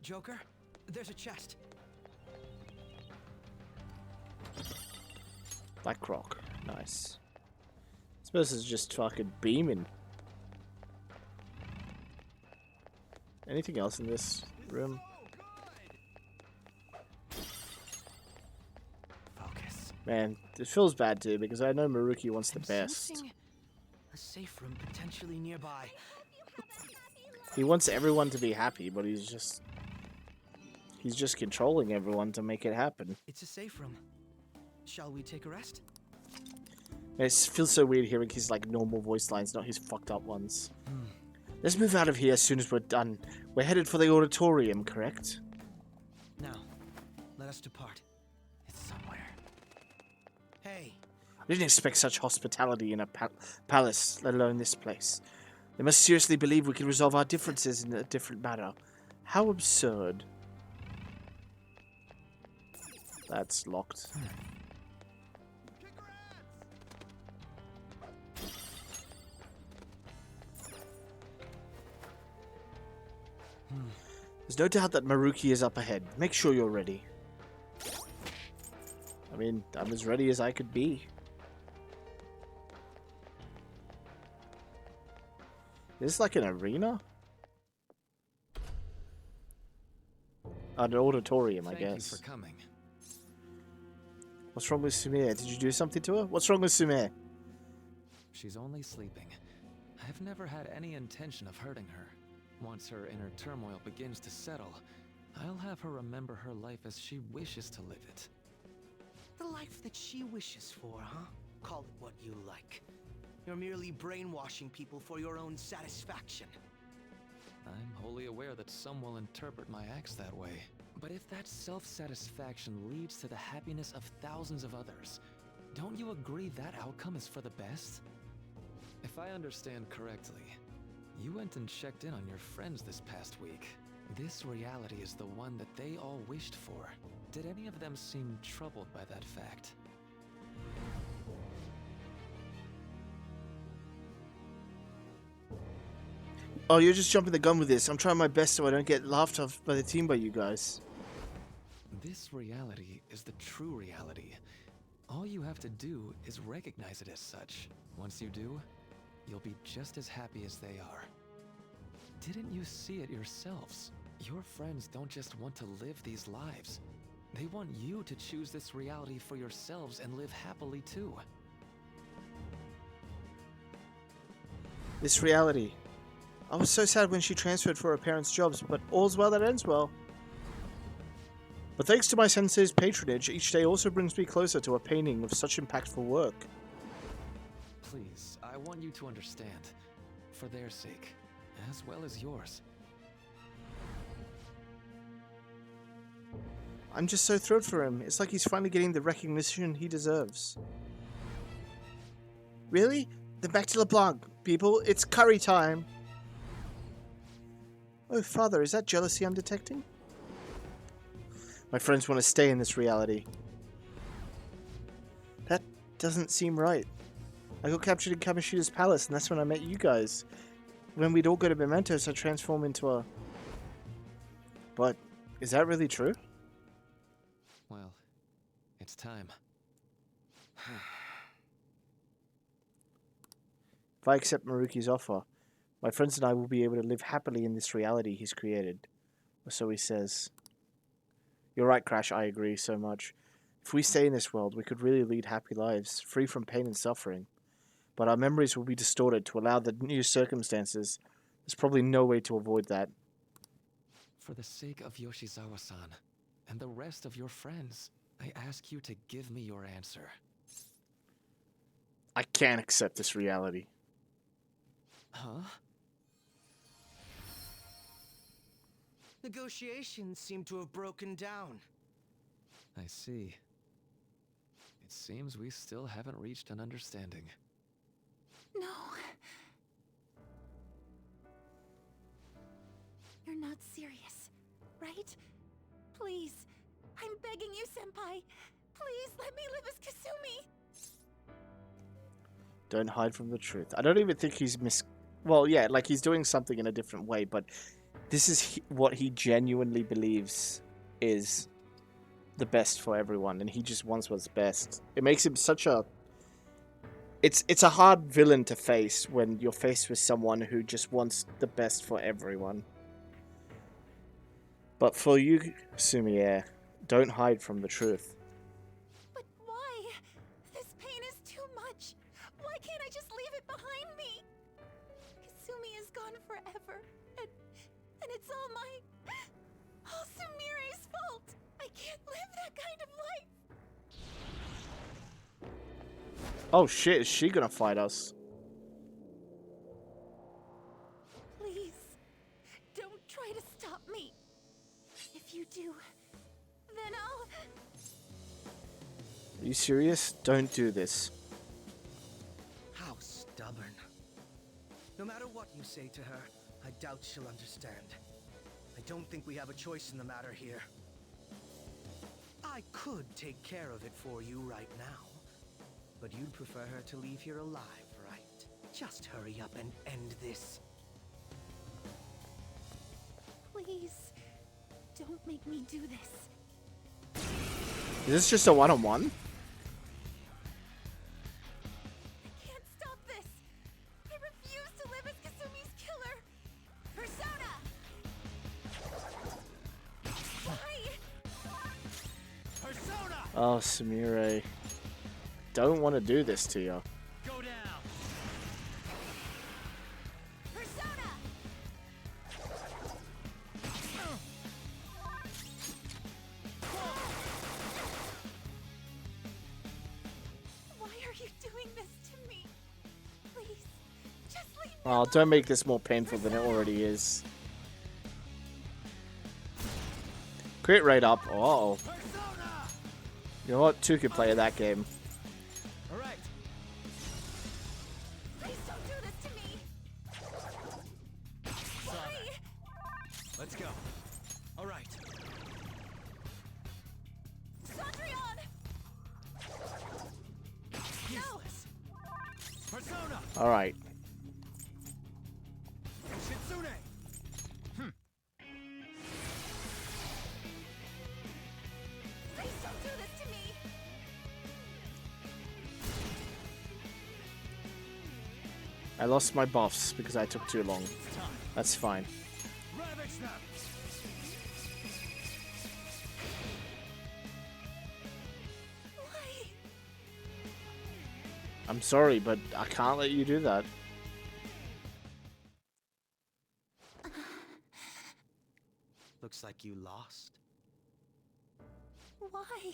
Joker, there's a chest. Black Rock. Nice. This is just fucking beaming. Anything else in this room? Focus. Man, it feels bad too because I know Maruki wants the I'm best. sensing a safe room potentially nearby. He wants everyone to be happy, but he's just controlling everyone to make it happen. It's a safe room. Shall we take a rest? It feels so weird hearing his like normal voice lines, not his fucked up ones. Let's move out of here as soon as we're done. We're headed for the auditorium, correct? Now, let us depart. It's somewhere. Hey, I didn't expect such hospitality in a palace, let alone this place. They must seriously believe we can resolve our differences in a different manner. How absurd. That's locked. There's no doubt that Maruki is up ahead. Make sure you're ready. I mean, I'm as ready as I could be. Is this like an arena? An auditorium, I guess. Thank you for coming. What's wrong with Sumire? Did you do something to her? What's wrong with Sumire? She's only sleeping. I've never had any intention of hurting her. Once her inner turmoil begins to settle, I'll have her remember her life as she wishes to live it. the life that she wishes for, huh? Call it what you like. You're merely brainwashing people for your own satisfaction. I'm wholly aware that some will interpret my acts that way. But if that self-satisfaction leads to the happiness of thousands of others, don't you agree that outcome is for the best? If I understand correctly, you went and checked in on your friends this past week. This reality is the one that they all wished for. Did any of them seem troubled by that fact? Oh, you're just jumping the gun with this. I'm trying my best so I don't get laughed off by the team by you guys. This reality is the true reality. All you have to do is recognize it as such. Once you do, you'll be just as happy as they are. Didn't you see it yourselves? Your friends don't just want to live these lives. They want you to choose this reality for yourselves and live happily too. This reality. I was so sad when she transferred for her parents' jobs, but all's well that ends well. But thanks to my sensei's patronage, each day also brings me closer to a painting of such impactful work. Please, I want you to understand. For their sake, as well as yours. I'm just so thrilled for him. It's like he's finally getting the recognition he deserves. Really? Then back to LeBlanc, people. It's curry time. Oh, Father, is that jealousy I'm detecting? My friends want to stay in this reality. That doesn't seem right. I got captured in Kamoshida's palace, and that's when I met you guys. When we'd all go to Mementos, I transform into a... But, is that really true? Well, it's time. If I accept Maruki's offer, my friends and I will be able to live happily in this reality he's created. Or so he says. You're right, Crash. I agree so much. If we stay in this world, we could really lead happy lives, free from pain and suffering. But our memories will be distorted to allow the new circumstances. There's probably no way to avoid that. For the sake of Yoshizawa-san and the rest of your friends, I ask you to give me your answer. I can't accept this reality. Huh? Negotiations seem to have broken down. I see. It seems we still haven't reached an understanding. No. You're not serious, right? Please. I'm begging you, Senpai. Please let me live as Kasumi. Don't hide from the truth. I don't even think he's Well, yeah, like he's doing something in a different way, but this is what he genuinely believes is the best for everyone, and he just wants what's best. It makes him such a... It's a hard villain to face when you're faced with someone who just wants the best for everyone. But for you, Sumie, don't hide from the truth. But why? This pain is too much. Why can't I just leave it behind me? Kasumi is gone forever, and it's all Sumire's fault. I can't live that kind of life. Oh shit, is she gonna fight us? Please, don't try to stop me. If you do, then I'll... Are you serious? Don't do this. How stubborn. No matter what you say to her, I doubt she'll understand. I don't think we have a choice in the matter here. I could take care of it for you right now. But you'd prefer her to leave here alive, right? Just hurry up and end this. Please, don't make me do this. Is this just a one-on-one? I can't stop this. I refuse to live as Kasumi's killer. Persona! Why? Persona! Oh, Sumire. Don't want to do this to you. Go down! Persona! Why are you doing this to me? Please, just leave me Oh, don't make this more painful than it already is. Crit rate up. Uh-oh. Persona! You know what? Two could play that game. Alright, Please don't do this to me. Why? let's go. Alright, Cendrillon! useless. Persona! Alright. Shitsune! Please don't do this to me. I lost my buffs because I took too long. It's time. That's fine. Ravage Snap! Why? I'm sorry, but I can't let you do that. Looks like you lost. Why?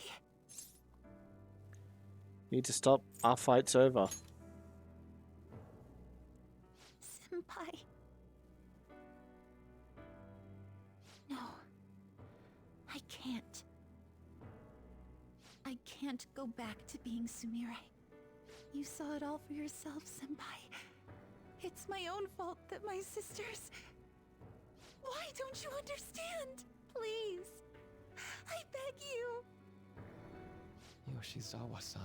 You need to stop. Our fight's over. Senpai. No. I can't. I can't go back to being Sumire. You saw it all for yourself, Senpai. It's my own fault that my sisters... Why don't you understand? Please. I beg you. Yoshizawa-san.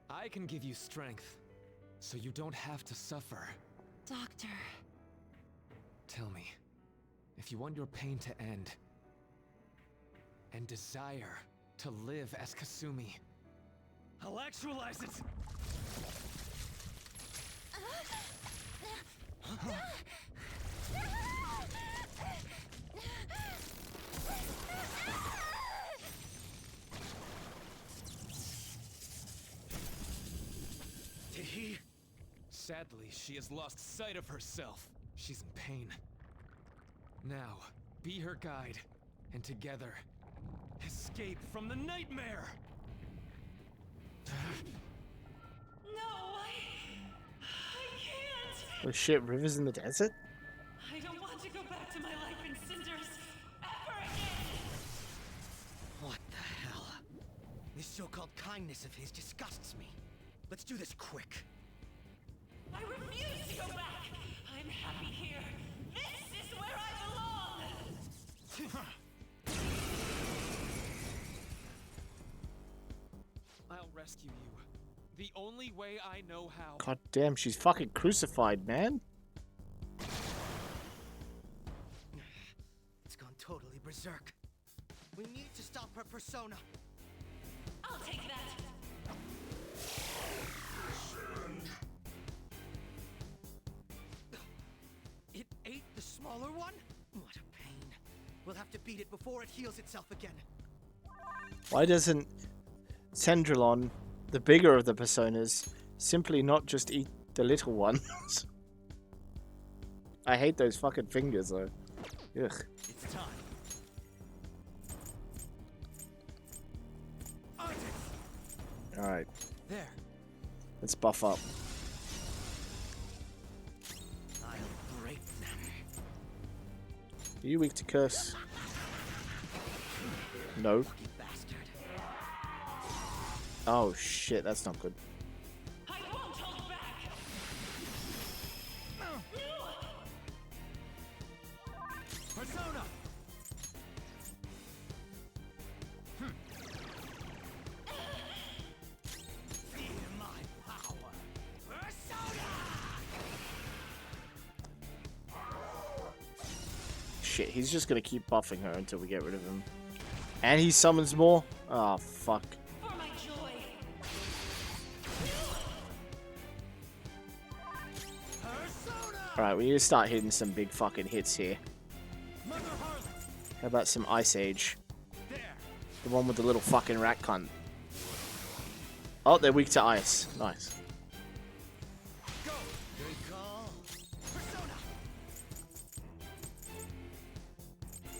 I can give you strength, so you don't have to suffer. Doctor. Tell me, if you want your pain to end, and desire to live as Kasumi, I'll actualize it! Did he? Sadly, she has lost sight of herself. She's in pain. Now, be her guide, and together, escape from the nightmare! No, I can't. Oh shit, rivers in the desert? I don't want to go back to my life in cinders ever again. What the hell? This so-called kindness of his disgusts me. Let's do this quick. I refuse to go back. I'm happy here. This is where I belong. I'll rescue you. The only way I know how. God damn, she's fucking crucified, man. It's gone totally berserk. We need to stop her persona. I'll take that. It ate the smaller one? What a pain. We'll have to beat it before it heals itself again. Why doesn't Cendrillon, the bigger of the personas, simply not just eat the little ones? I hate those fucking fingers though. Ugh. It's time. Alright, There. let's buff up. I'll break them. Are you weak to curse? No. You bastard. Oh shit, that's not good. I won't hold back. Persona! Feel my power. Persona! Shit, he's just gonna keep buffing her until we get rid of him. And he summons more? Oh, fuck. For my joy. Persona! Alright, we need to start hitting some big fucking hits here. Mother Harlot! How about some Ice Age? There! The one with the little fucking rat cunt. Oh, they're weak to ice. Nice. Go! Good call. Persona!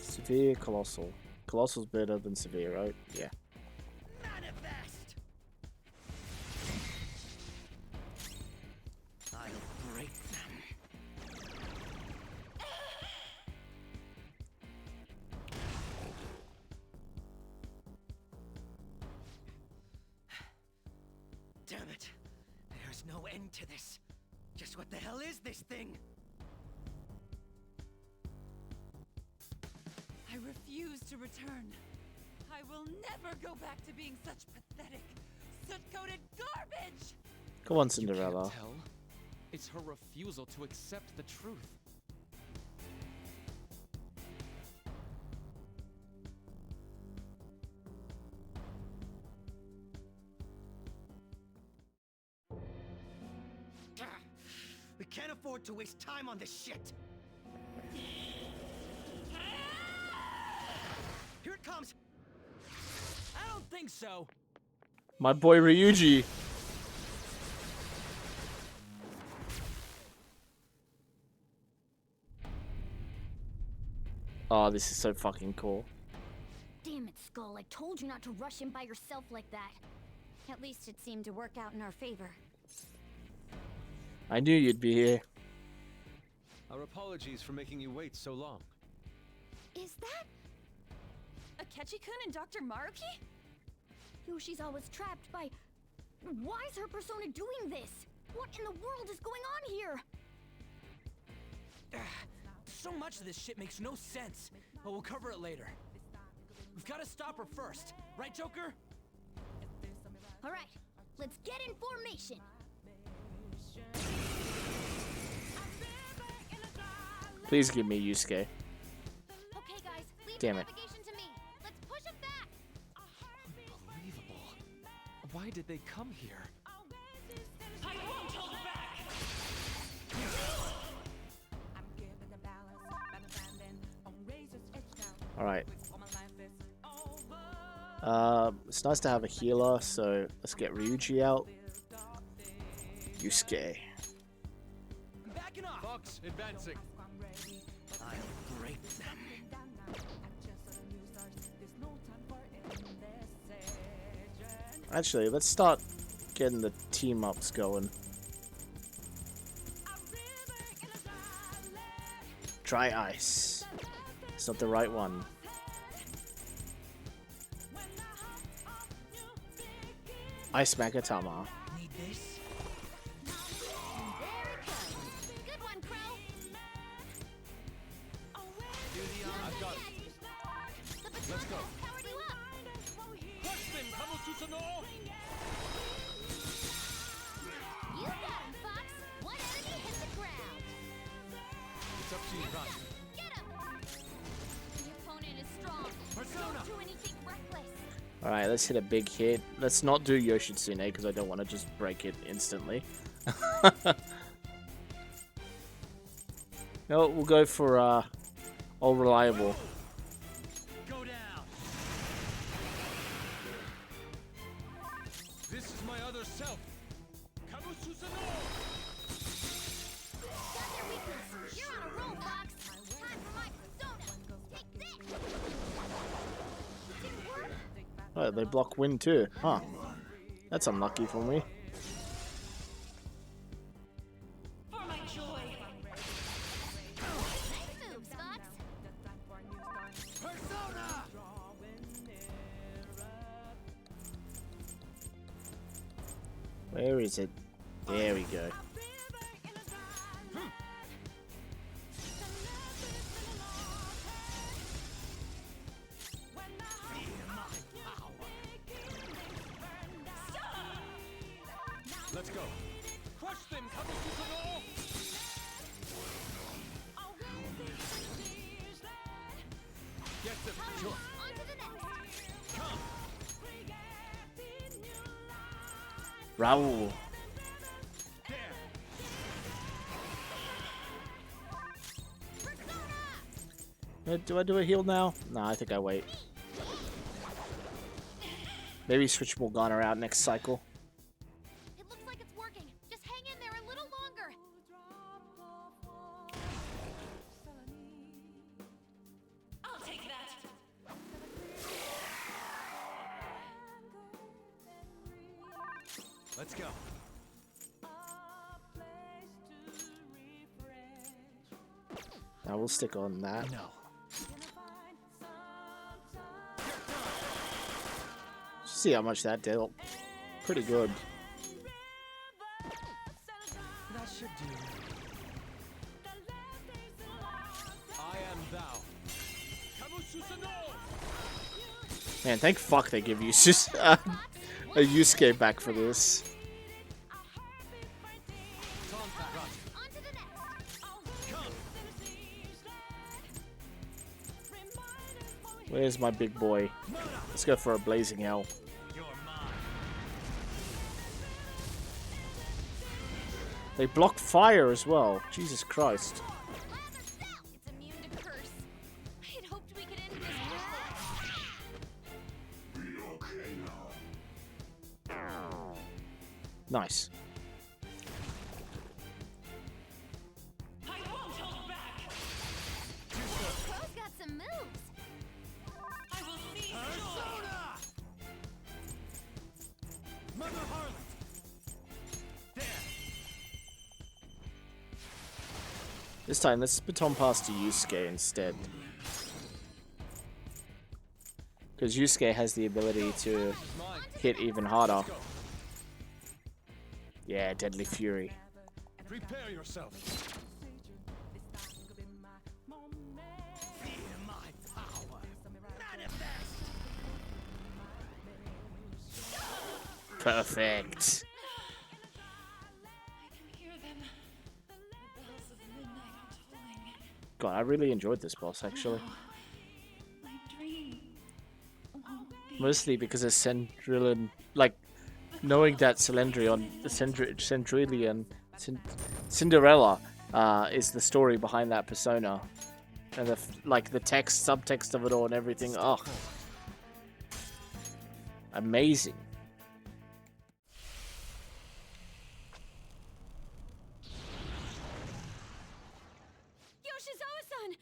Severe, Colossal. Colossal's better than Severe, right? Yeah. Manifest! I'll break them. Damn it. There's no end to this. Just what the hell is this thing? I refuse to return. I will never go back to being such pathetic, soot-coated garbage! Come on, You Cinderella. can't tell. It's her refusal to accept the truth. We can't afford to waste time on this shit. Here it comes. I don't think so. My boy Ryuji. Oh, this is so fucking cool. Damn it, Skull. I told you not to rush him by yourself like that. At least it seemed to work out in our favor. I knew you'd be here. Our apologies for making you wait so long. Is that Akechi-kun and Dr. Maruki? who she's always trapped by? Why is her persona doing this? What in the world is going on here? So much of this shit makes no sense, but we'll cover it later. We've got to stop her first, right, Joker? All right, let's get in formation. Please give me Yusuke. Okay, guys, leave Damn it. navigation to me. Let's push him back. Unbelievable. Why did they come here? I won't hold back! Alright. It's nice to have a healer, so let's get Ryuji out. Yusuke. Backing off! Fox, advancing. I'll break them. Actually, let's start getting the team ups going. Dry ice. It's not the right one. Ice Magatama. Need this? Good one, Crow. I've got it. The baton Let's go. powered you up. You got him, Fox. One enemy hit the ground. It's up to you, Roger. Get him. The opponent is strong. Don't do anything reckless. Alright, let's hit a big hit. Let's not do Yoshitsune because I don't want to just break it instantly. No, we'll go for all reliable. Go down! This is my other self. Got their weakness. You're on a roll, Fox. Time for my persona. Take this. Didn't work. Oh, they block wind too. Huh. That's unlucky for me. For my joy! Nice moves, Fox. Persona! Where is it? There we go. Let's go. Crush them, Kabusukuno! Get them. Sure. On to the next. Raul. Do I do a heal now? No, I think I wait. Maybe switch Morgana out next cycle. It looks like it's working. Just hang in there a little longer. I'll take that! Let's go. Now we'll stick on that. No. See how much that dealt. Pretty good. That should do. I am thou. Kabusukuno! Man, thank fuck they give you just a Yusuke back for this. On to the next. Where's my big boy? Let's go for a blazing hell. You're mine. They block fire as well. Jesus Christ. Lather cell. It's immune to curse. I had hoped we could end this quickly. Nice. I won't hold back! Crow's got some moves. I will seize joy! Persona! Mother Harlot! There! This time, let's baton pass to Yusuke instead. Because Yusuke has the ability to hit even harder. Yeah, Deadly Fury. Prepare yourself. Feel my power! Manifest! Perfect. I can hear them. The bells of midnight are tolling. God, I really enjoyed this boss actually. My dream won't be. Mostly because it's central and like knowing that Cinderella is the story behind that persona, and like the text, subtext of it all, and everything. Oh, amazing. Yoshizawa-san!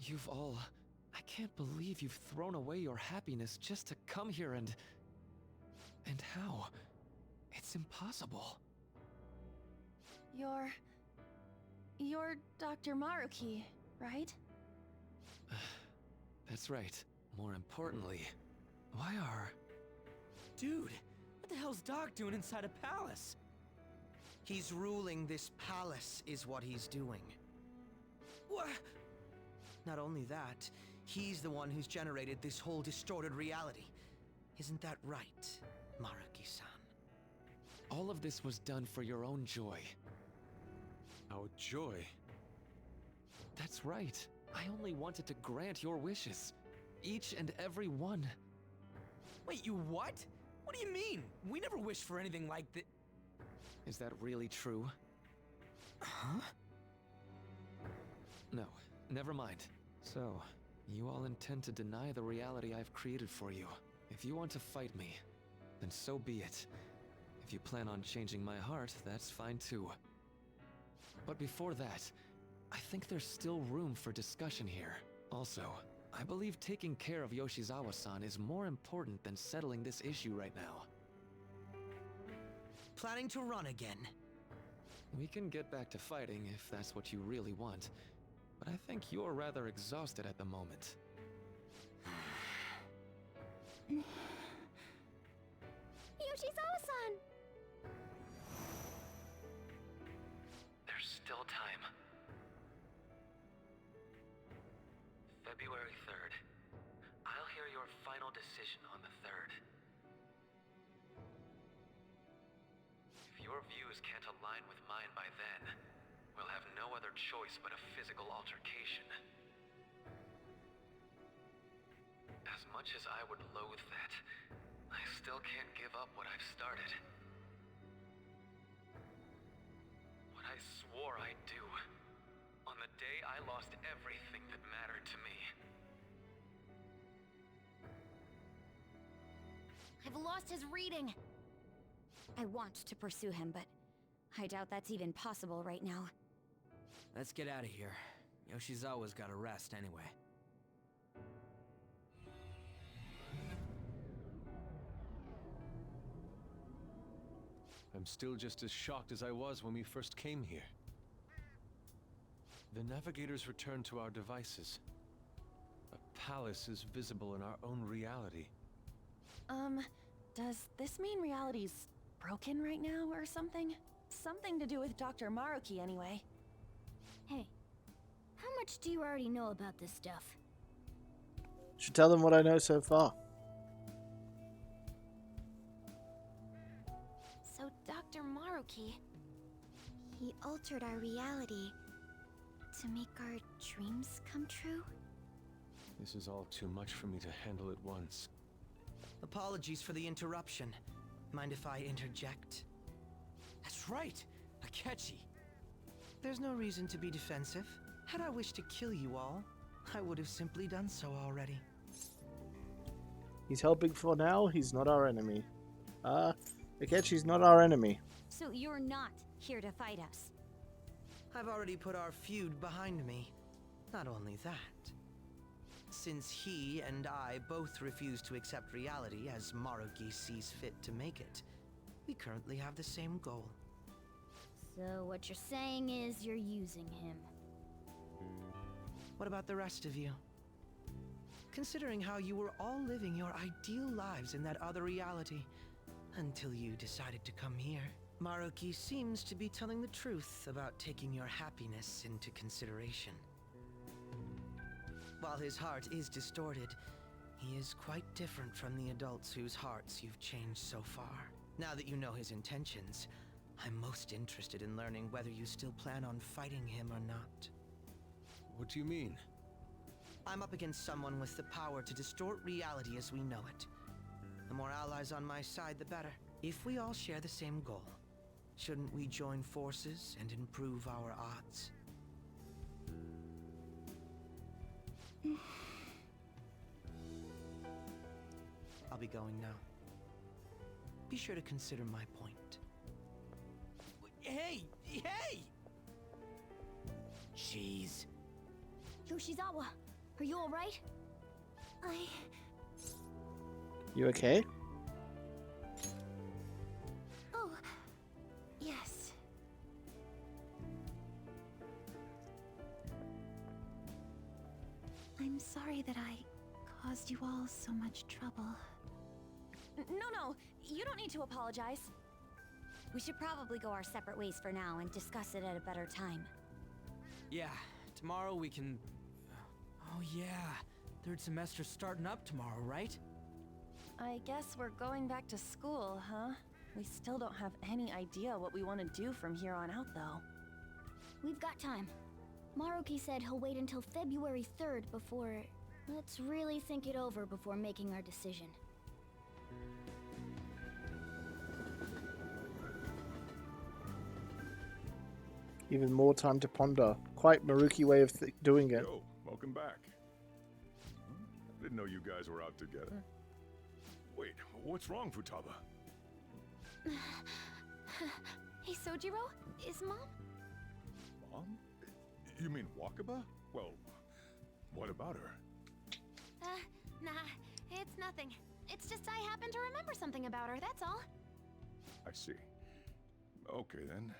You've all... I can't believe you've thrown away your happiness just to come here and... And how? It's impossible. You're Dr. Maruki, right? That's right. More importantly, why are... Dude, what the hell's Doc doing inside a palace? He's ruling this palace, is what he's doing. What? Not only that, he's the one who's generated this whole distorted reality. Isn't that right, Maruki-san? All of this was done for your own joy. Our joy? That's right. I only wanted to grant your wishes. Each and every one. Wait, you what? What do you mean? We never wished for anything like that. Is that really true? Huh? No, never mind. So, you all intend to deny the reality I've created for you. If you want to fight me, then so be it. If you plan on changing my heart, that's fine too. But before that, I think there's still room for discussion here. Also, I believe taking care of Yoshizawa-san is more important than settling this issue right now. Planning to run again? We can get back to fighting if that's what you really want, but I think you're rather exhausted at the moment. Yoshizawa-san! There's still time. February 3rd. I'll hear your final decision on the 3rd. If your views can't align with mine by then, we'll have no other choice but a physical altercation. As much as I would loathe that, I still can't give up what I've started. What I swore I'd do on the day I lost everything that mattered to me. I've lost his reading. I want to pursue him, but I doubt that's even possible right now. Let's get out of here. Yoshizawa's gotta rest anyway. I'm still just as shocked as I was when we first came here. The navigators returned to our devices. A palace is visible in our own reality. Does this mean reality's broken right now or something? Something to do with Dr. Maruki anyway. Hey, how much do you already know about this stuff? Should tell them what I know so far. So Dr. Maruki, he altered our reality to make our dreams come true? This is all too much for me to handle at once. Apologies for the interruption. Mind if I interject? That's right, Akechi. There's no reason to be defensive. Had I wished to kill you all, I would have simply done so already. He's helping for now. He's not our enemy. Akechi's not our enemy. So you're not here to fight us? I've already put our feud behind me. Not only that, since he and I both refuse to accept reality as Maruki sees fit to make it, we currently have the same goal. So what you're saying is you're using him. What about the rest of you? Considering how you were all living your ideal lives in that other reality, until you decided to come here, Maruki seems to be telling the truth about taking your happiness into consideration. While his heart is distorted, he is quite different from the adults whose hearts you've changed so far. Now that you know his intentions, I'm most interested in learning whether you still plan on fighting him or not. What do you mean? I'm up against someone with the power to distort reality as we know it. The more allies on my side, the better. If we all share the same goal, shouldn't we join forces and improve our odds? I'll be going now. Be sure to consider my point. Hey! Hey! Jeez. Yoshizawa, are you alright? You okay? Oh, yes. I'm sorry that I caused you all so much trouble. No, you don't need to apologize. We should probably go our separate ways for now and discuss it at a better time. Yeah, tomorrow we can... Oh yeah, third semester's starting up tomorrow, right? I guess we're going back to school, huh? We still don't have any idea what we want to do from here on out, though. We've got time. Maruki said he'll wait until February 3rd before... Let's really think it over before making our decision. Even more time to ponder. Quite Maruki way of doing it. Yo, welcome back. I didn't know you guys were out together. Wait, what's wrong, Futaba? Hey, Sojiro, is Mom? Mom? You mean Wakaba? Well, what about her? Nah, it's nothing. It's just I happen to remember something about her, that's all. I see. Okay, then.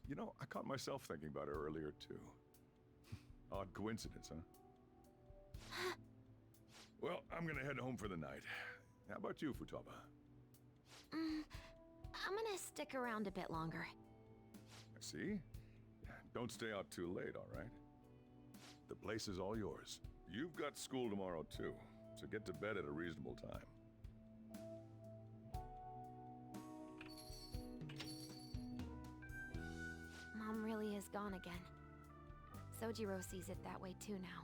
You know, I caught myself thinking about her earlier, too. Odd coincidence, huh? Well, I'm gonna head home for the night. How about you, Futaba? I'm gonna stick around a bit longer. I see. Don't stay out too late, all right? The place is all yours. You've got school tomorrow, too, so get to bed at a reasonable time. Mom really is gone again. Sojiro sees it that way too now.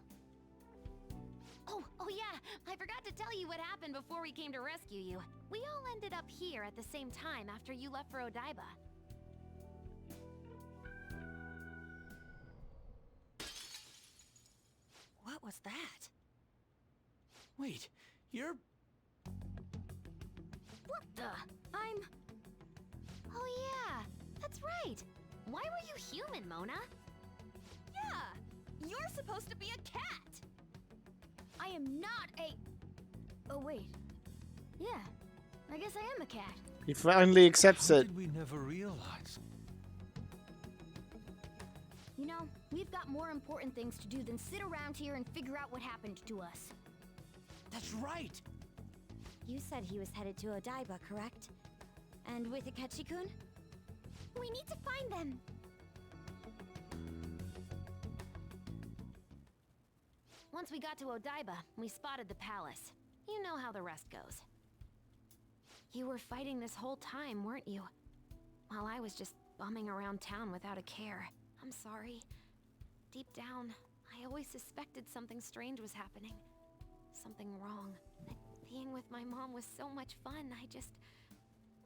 Oh yeah, I forgot to tell you what happened before we came to rescue you. We all ended up here at the same time after you left for Odaiba. What was that? Wait, you're... What the? Oh yeah, that's right. Why were you human, Mona? Yeah! You're supposed to be a cat! I am not a... Oh, wait. Yeah, I guess I am a cat. He finally accepts How it. did we never realize? You know, we've got more important things to do than sit around here and figure out what happened to us. That's right! You said he was headed to Odaiba, correct? And with Akechi-kun? We need to find them. Once we got to Odaiba, we spotted the palace. You know how the rest goes. You were fighting this whole time, weren't you? While I was just bumming around town without a care. I'm sorry. Deep down, I always suspected something strange was happening. Something wrong. Being with my mom was so much fun,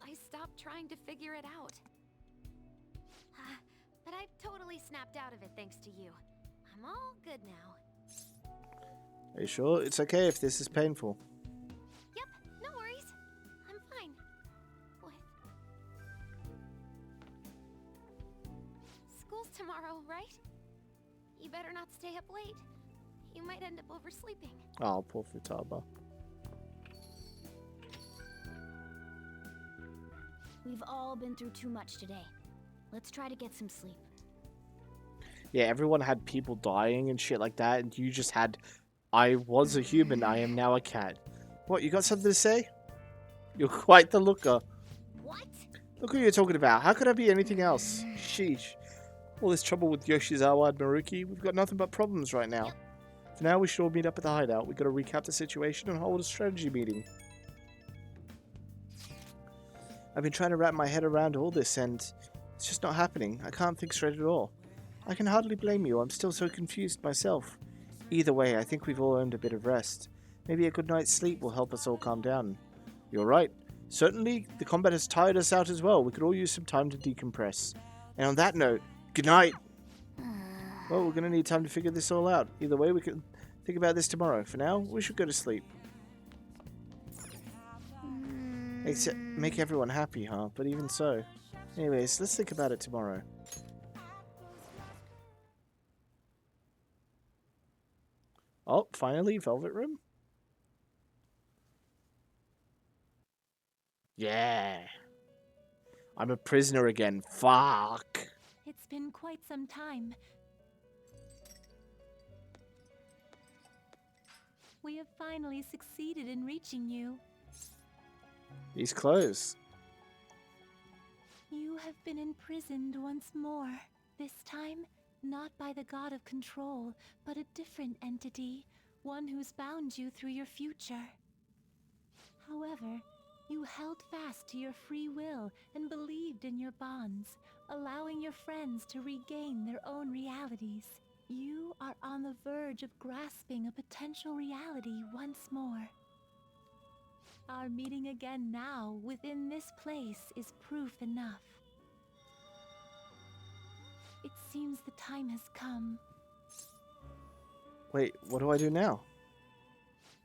I stopped trying to figure it out. But I've totally snapped out of it thanks to you. I'm all good now. Are you sure? It's okay if this is painful. Yep, no worries. I'm fine. What? School's tomorrow, right? You better not stay up late. You might end up oversleeping. Oh, poor Futaba. We've all been through too much today. Let's try to get some sleep. Yeah, everyone had people dying and shit like that, and you just had, I was a human, I am now a cat. What, you got something to say? You're quite the looker. What? Look who you're talking about. How could I be anything else? Sheesh. All this trouble with Yoshizawa and Maruki, we've got nothing but problems right now. For now, we should all meet up at the hideout. We gotta recap the situation and hold a strategy meeting. I've been trying to wrap my head around all this, and it's just not happening. I can't think straight at all. I can hardly blame you. I'm still so confused myself. Either way, I think we've all earned a bit of rest. Maybe a good night's sleep will help us all calm down. You're right. Certainly, the combat has tired us out as well. We could all use some time to decompress. And on that note, good night! Well, we're going to need time to figure this all out. Either way, we can think about this tomorrow. For now, we should go to sleep. Except, make everyone happy, huh? But even so. Anyways, let's think about it tomorrow. Oh, finally, Velvet Room? Yeah. I'm a prisoner again. Fuck. It's been quite some time. We have finally succeeded in reaching you. He's close. You have been imprisoned once more. This time, not by the god of control, but a different entity, one who's bound you through your future. However, you held fast to your free will and believed in your bonds, allowing your friends to regain their own realities. You are on the verge of grasping a potential reality once more. Our meeting again now, within this place, is proof enough. It seems the time has come. Wait, what do I do now?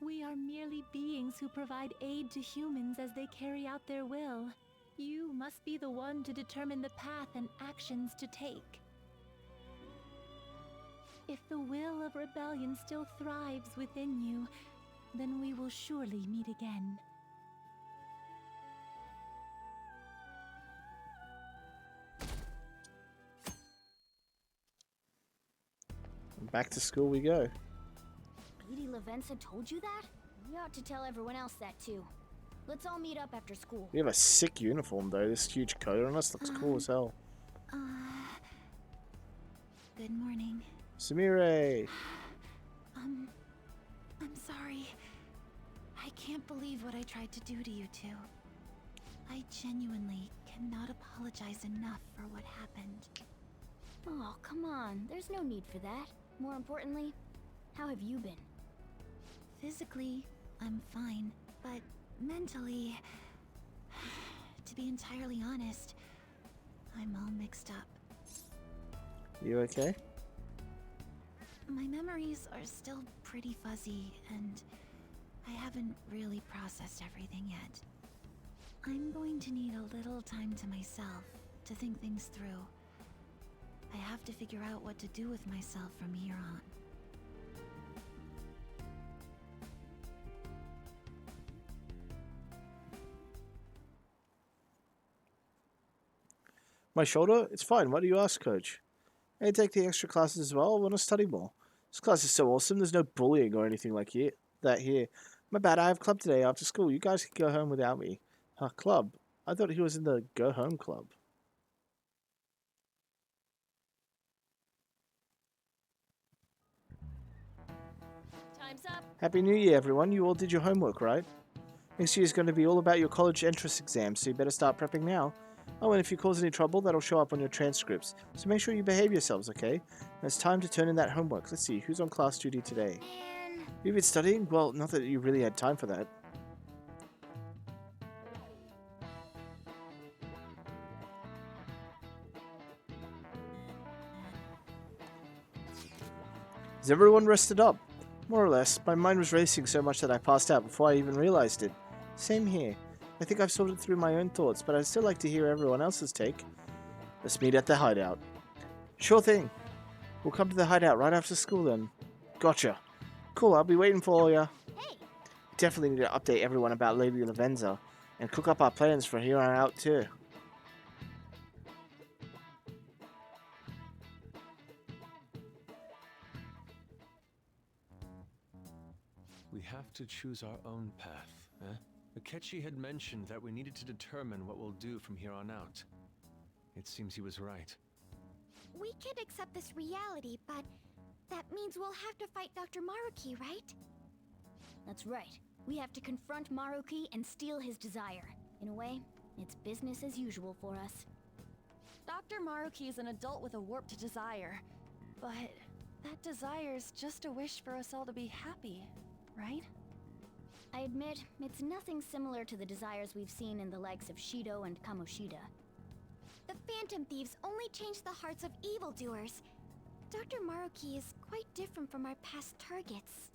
We are merely beings who provide aid to humans as they carry out their will. You must be the one to determine the path and actions to take. If the will of rebellion still thrives within you, then we will surely meet again. Back to school we go. Lady Lavenza told you that? You ought to tell everyone else that too. Let's all meet up after school. We have a sick uniform though. This huge coat on us looks cool as hell. Good morning. Sumire! I'm sorry. I can't believe what I tried to do to you two. I genuinely cannot apologize enough for what happened. Oh, come on. There's no need for that. More importantly, how have you been? Physically, I'm fine, but mentally, to be entirely honest, I'm all mixed up. You okay? My memories are still pretty fuzzy, and I haven't really processed everything yet. I'm going to need a little time to myself to think things through. I have to figure out what to do with myself from here on. My shoulder? It's fine. Why do you ask, Coach? I take the extra classes as well. I want to study more. This class is so awesome. There's no bullying or anything like that here. My bad. I have club today after school. You guys can go home without me. Club? I thought he was in the go home club. Time's up. Happy New Year, everyone. You all did your homework, right? Next year is going to be all about your college entrance exams, so you better start prepping now. Oh, and if you cause any trouble, that'll show up on your transcripts. So make sure you behave yourselves, okay? And it's time to turn in that homework. Let's see, who's on class duty today? Man. You've been studying? Well, not that you really had time for that. Is everyone rested up? More or less. My mind was racing so much that I passed out before I even realized it. Same here. I think I've sorted through my own thoughts, but I'd still like to hear everyone else's take. Let's meet at the hideout. Sure thing. We'll come to the hideout right after school then. Gotcha. Cool, I'll be waiting for ya. Hey! Definitely need to update everyone about Lady Lavenza, and cook up our plans from here on out too. We have to choose our own path, eh? Akechi had mentioned that we needed to determine what we'll do from here on out. It seems he was right. We could accept this reality, but that means we'll have to fight Dr. Maruki, right? That's right. We have to confront Maruki and steal his desire. In a way, it's business as usual for us. Dr. Maruki is an adult with a warped desire, but That desire's just a wish for us all to be happy, right? I admit, it's nothing similar to the desires we've seen in the likes of Shido and Kamoshida. The Phantom Thieves only change the hearts of evildoers. Dr. Maruki is quite different from our past targets.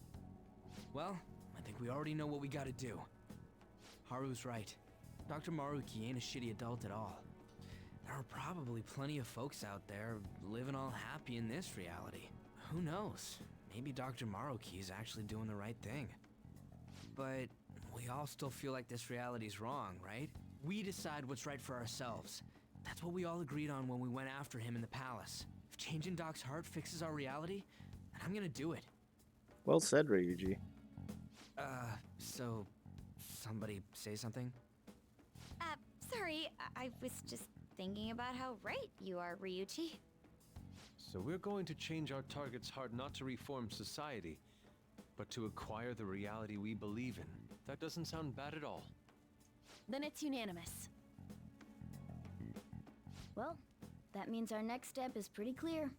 Well, I think we already know what we gotta do. Haru's right. Dr. Maruki ain't a shitty adult at all. There are probably plenty of folks out there living all happy in this reality. Who knows? Maybe Dr. Maruki is actually doing the right thing. But we all still feel like this reality's wrong, right? We decide what's right for ourselves. That's what we all agreed on when we went after him in the palace. If changing Doc's heart fixes our reality, then I'm gonna do it. Well said, Ryuji. So somebody say something? Sorry, I was just thinking about how right you are, Ryuji. So we're going to change our target's heart not to reform society, but to acquire the reality we believe in. That doesn't sound bad at all. Then it's unanimous. Well, that means our next step is pretty clear.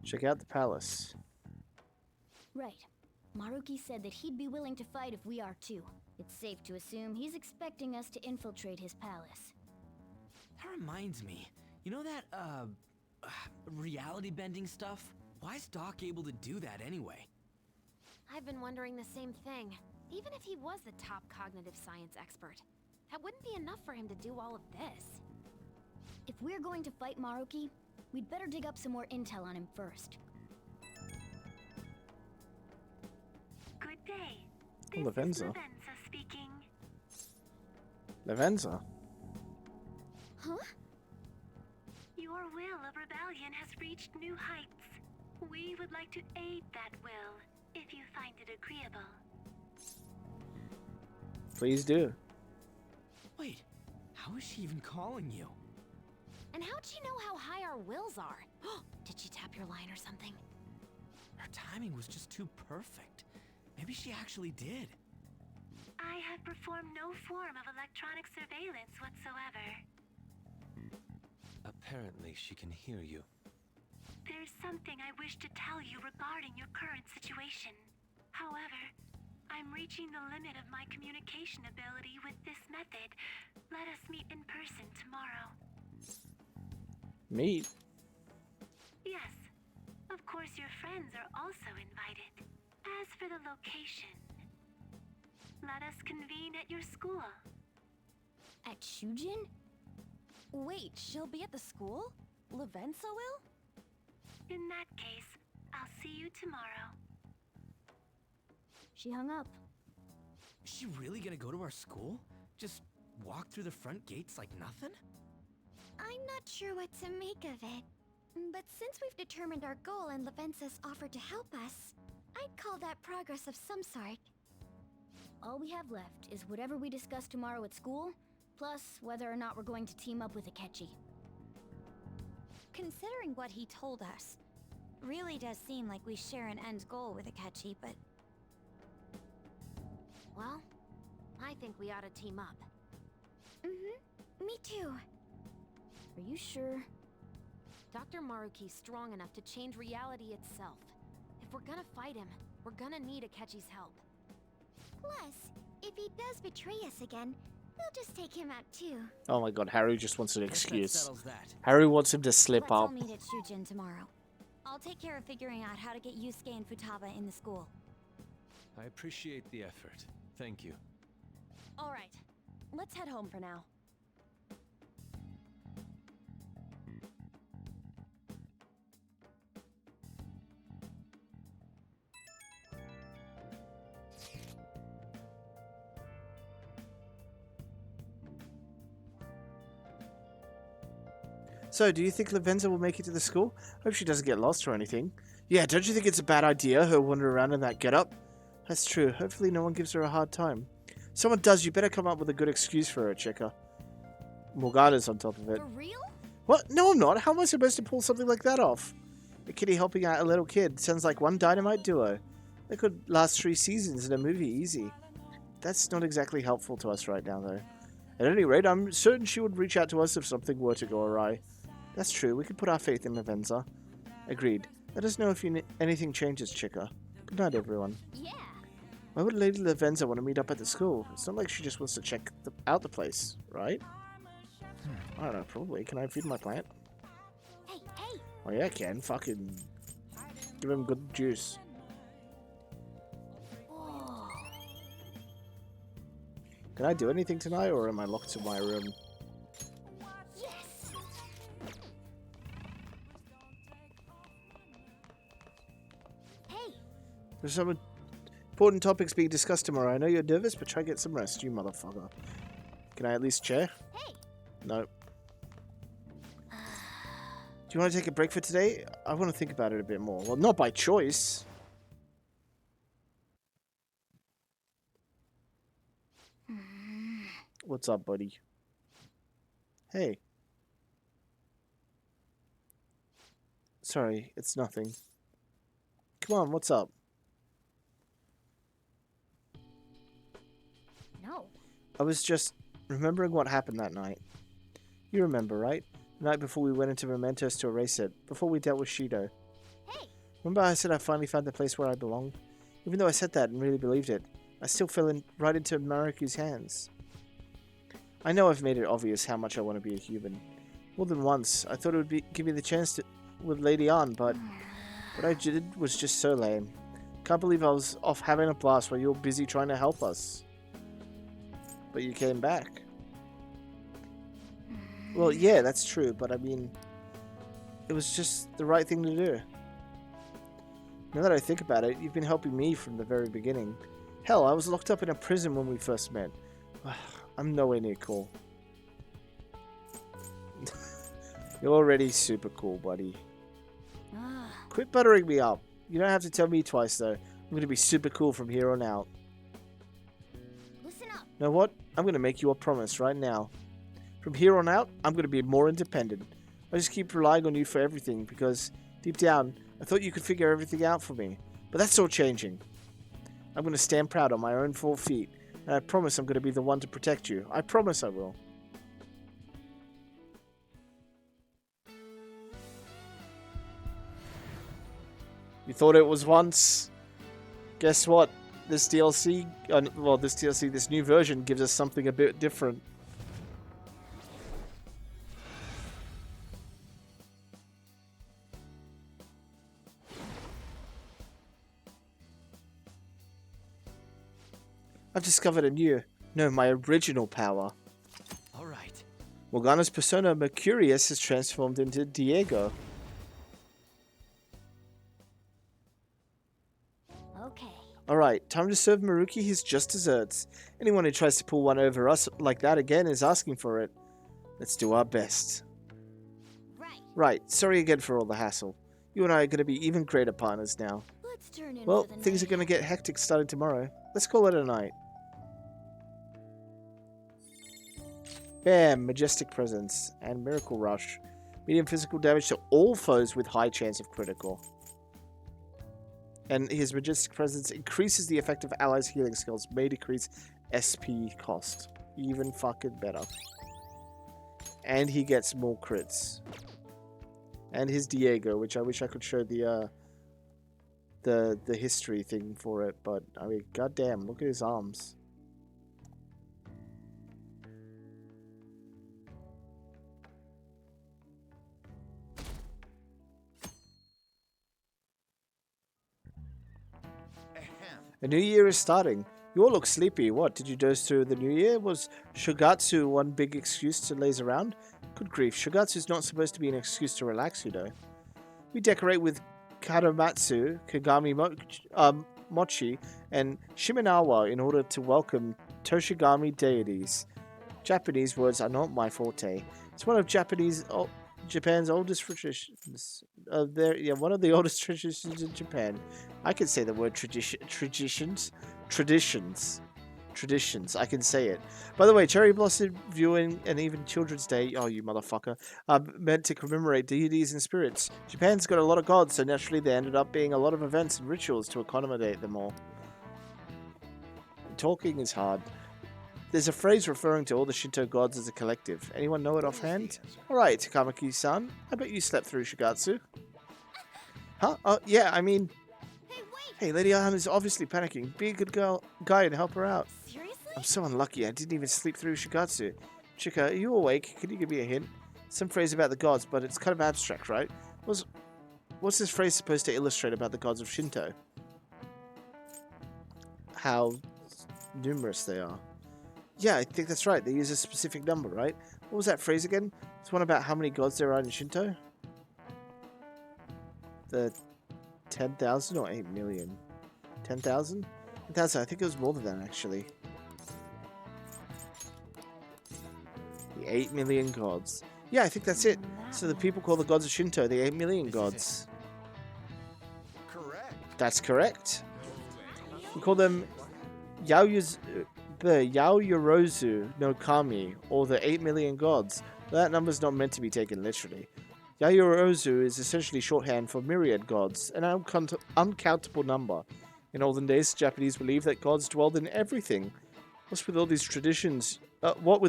Check out the palace. Right. Maruki said that he'd be willing to fight if we are too. It's safe to assume he's expecting us to infiltrate his palace. That reminds me. You know that, reality bending stuff? Why is Doc able to do that anyway? I've been wondering the same thing. Even if he was the top cognitive science expert, that wouldn't be enough for him to do all of this. If we're going to fight Maruki, we'd better dig up some more intel on him first. Good day. Oh, Lavenza. Lavenza speaking. Lavenza? Huh? Your will of rebellion has reached new heights. We would like to aid that will, if you find it agreeable. Please do. Wait, how is she even calling you? And how'd she know how high our wills are? Did she tap your line or something? Her timing was just too perfect. Maybe she actually did. I have performed no form of electronic surveillance whatsoever. Apparently, she can hear you. There's something I wish to tell you regarding your current situation. However, I'm reaching the limit of my communication ability with this method. Let us meet in person tomorrow. Meet? Yes. Of course, your friends are also invited. As for the location, let us convene at your school. At Shujin? Wait, she'll be at the school? Lavenza will? In that case, I'll see you tomorrow. She hung up. Is she really gonna go to our school? Just walk through the front gates like nothing? I'm not sure what to make of it. But since we've determined our goal and Lavenza's offered to help us, I'd call that progress of some sort. All we have left is whatever we discuss tomorrow at school, plus whether or not we're going to team up with Akechi. Considering what he told us, really does seem like we share an end goal with Akechi, but... Well, I think we ought to team up. Me too. Are you sure? Dr. Maruki's strong enough to change reality itself. If we're gonna fight him, we're gonna need Akechi's help. Plus, if he does betray us again, we'll just take him out too. Oh my god, Harry just wants an Guess that excuse. settles that. Harry wants him to slip Let's all up. meet at Shujin tomorrow. I'll take care of figuring out how to get Yusuke and Futaba in the school. I appreciate the effort. Thank you. All right, let's head home for now. So, do you think Lavenza will make it to the school? Hope she doesn't get lost or anything. Yeah, don't you think it's a bad idea, her wandering around in that getup? That's true. Hopefully no one gives her a hard time. If someone does, you better come up with a good excuse for her, Chica. Morgana's on top of it. For real? What? No, I'm not. How am I supposed to pull something like that off? A kitty helping out a little kid. Sounds like one dynamite duo. They could last 3 seasons in a movie easy. That's not exactly helpful to us right now, though. At any rate, I'm certain she would reach out to us if something were to go awry. That's true. We could put our faith in Lavenza. Agreed. Let us know if anything changes, Chica. Good night, everyone. Yeah. Why would Lady Lavenza want to meet up at the school? It's not like she just wants to check out the place, right? I don't know, probably. Can I feed my plant? Hey, hey. Oh yeah, I can. Fucking give him good juice. Whoa. Can I do anything tonight, or am I locked in my room? Yes. Hey. There's some important topics being discussed tomorrow. I know you're nervous, but try to get some rest, you motherfucker. Can I at least chair? Hey. No. Do you want to take a break for today? I want to think about it a bit more. Well, not by choice. What's up, buddy? Hey. Sorry, it's nothing. Come on, what's up? No. I was just remembering what happened that night. You remember, right? The night before we went into Mementos to erase it. Before we dealt with Shido. Hey. Remember I said I finally found the place where I belong? Even though I said that and really believed it, I still fell right into Maruku's hands. I know I've made it obvious how much I want to be a human. More than once, I thought it would give me the chance to with Lady Ann, but what I did was just so lame. Can't believe I was off having a blast while you were busy trying to help us. But you came back. Well, yeah, that's true, but I mean, it was just the right thing to do. Now that I think about it, you've been helping me from the very beginning. Hell, I was locked up in a prison when we first met. I'm nowhere near cool. You're already super cool, buddy. Quit buttering me up. You don't have to tell me twice, though. I'm going to be super cool from here on out. Listen up. Know what? I'm going to make you a promise right now. From here on out, I'm going to be more independent. I just keep relying on you for everything because, deep down, I thought you could figure everything out for me. But that's all changing. I'm going to stand proud on my own 4 feet, and I promise I'm going to be the one to protect you. I promise I will. You thought it was once? Guess what? This DLC, this new version gives us something a bit different. I've discovered a new, no, my original power. All right. Morgana's persona Mercurius has transformed into Diego. Okay. Alright, time to serve Maruki his just desserts. Anyone who tries to pull one over us like that again is asking for it. Let's do our best. Right, sorry again for all the hassle. You and I are going to be even greater partners now. Let's turn in Well, for the things are night. going to get hectic starting tomorrow. Let's call it a night. Bam! Majestic Presence and Miracle Rush. Medium physical damage to all foes with high chance of critical. And his Majestic Presence increases the effect of allies' healing skills, may decrease SP cost. Even fucking better. And he gets more crits. And his Diego, which I wish I could show the history thing for it, but I mean, goddamn, look at his arms. A new year is starting. You all look sleepy. What, did you doze through the new year? Was Shogatsu one big excuse to laze around? Good grief, Shogatsu's not supposed to be an excuse to relax, you know. We decorate with Kadomatsu, Mochi, and Shimenawa in order to welcome Toshigami deities. Japanese words are not my forte. It's one of Japan's oldest traditions. One of the oldest traditions in Japan. I can say the word traditions. I can say it. By the way, Cherry Blossom viewing and even Children's Day, oh you motherfucker, are meant to commemorate deities and spirits. Japan's got a lot of gods, so naturally there ended up being a lot of events and rituals to accommodate them all. Talking is hard. There's a phrase referring to all the Shinto gods as a collective. Anyone know it offhand? Alright, Takamaki-san. I bet you slept through Shigatsu. Huh? Oh, yeah, I mean... Hey, wait! Hey, Lady Aham is obviously panicking. Be a good guy and help her out. Seriously? I'm so unlucky. I didn't even sleep through Shigatsu. Chika, are you awake? Can you give me a hint? Some phrase about the gods, but it's kind of abstract, right? What's this phrase supposed to illustrate about the gods of Shinto? How numerous they are. Yeah, I think that's right. They use a specific number, right? What was that phrase again? It's one about how many gods there are in Shinto? The 10,000 or 8 million? 10,000? 10,000, I think it was more than that, actually. The 8 million gods. Yeah, I think that's it. So the people call the gods of Shinto the 8 million gods. Correct. That's correct. We call them the Yaoyorozu no Kami, or the 8 million gods. That number's not meant to be taken literally. Yaoyorozu is essentially shorthand for myriad gods, an uncountable number. In olden days, Japanese believed that gods dwelled in everything. What with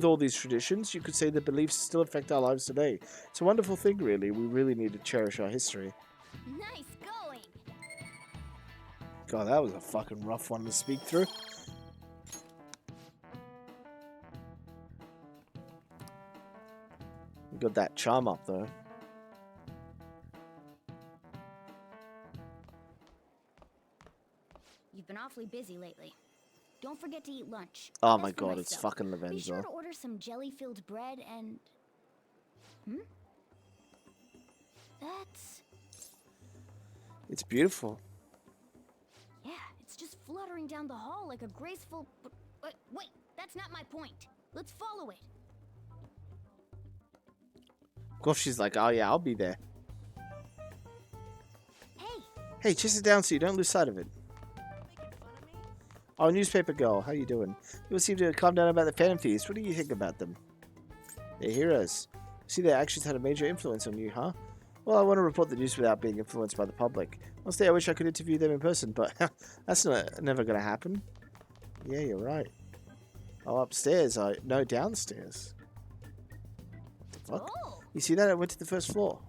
all these traditions, you could say the beliefs still affect our lives today. It's a wonderful thing, really. We really need to cherish our history. Nice going! God, that was a fucking rough one to speak through. You got that charm up, though. You've been awfully busy lately. Don't forget to eat lunch. Oh That's my for god, it's myself. fucking Be sure Lavenza. to order some jelly-filled bread and... That's... It's beautiful. Yeah, it's just fluttering down the hall like a graceful... wait, that's not my point. Let's follow it. Of course she's like, oh yeah, I'll be there. Hey, Hey, chase it down so you don't lose sight of it. Oh, newspaper girl, how you doing? You seem to calm down about the Phantom Thieves. What do you think about them? They're heroes. See, their actions had a major influence on you, huh? Well, I want to report the news without being influenced by the public. Honestly, I wish I could interview them in person, but that's never going to happen. Yeah, you're right. Oh, upstairs. No, downstairs. What the fuck? oh, You see that? I went to the first floor.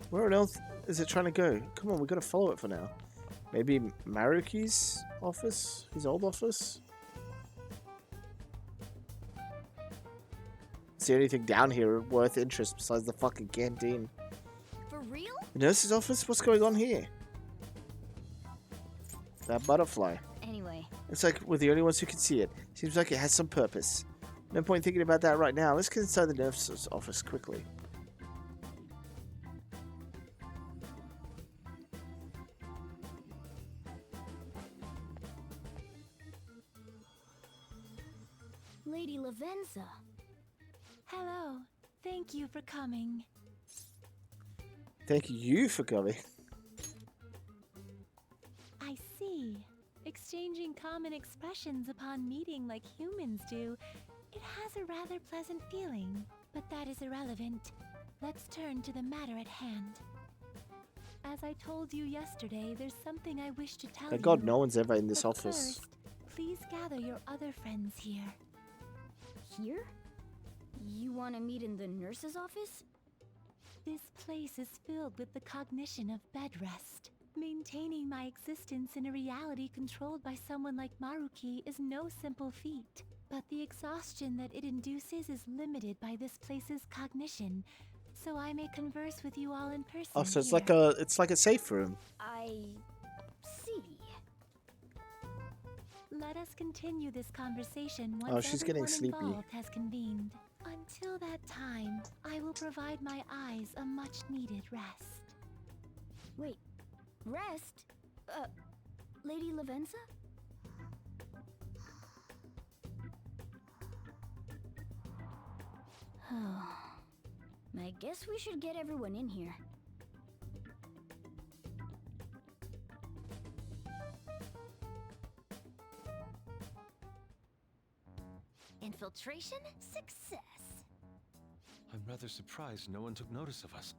Where else is it trying to go? Come on, we got to follow it for now. Maybe Maruki's office? His old office? Is there anything down here worth interest besides the fucking canteen? for real? The nurse's office? What's going on here? That butterfly. Anyway, It's like we're the only ones who can see it. Seems like it has some purpose. No point thinking about that right now. Let's get inside the nurse's office quickly. Lady Lavenza. Hello. Thank you for coming. Thank you for coming. I see. Exchanging common expressions upon meeting like humans do, it has a rather pleasant feeling. But that is irrelevant. Let's turn to the matter at hand. As I told you yesterday, there's something I wish to tell you. Thank God no one's ever in this But office. first, please gather your other friends here. Here? You want to meet in the nurse's office? This place is filled with the cognition of bed rest. Maintaining my existence in a reality controlled by someone like Maruki is no simple feat. But the exhaustion that it induces is limited by this place's cognition, so I may converse with you all in person. Oh, so it's here. like a safe room. I... see. Let us continue this conversation once Oh, she's getting everyone sleepy. involved has convened. Until that time, I will provide my eyes a much-needed rest. Wait, rest? Lady Lavenza? I guess we should get everyone in here. Infiltration success. I'm rather surprised no one took notice of us.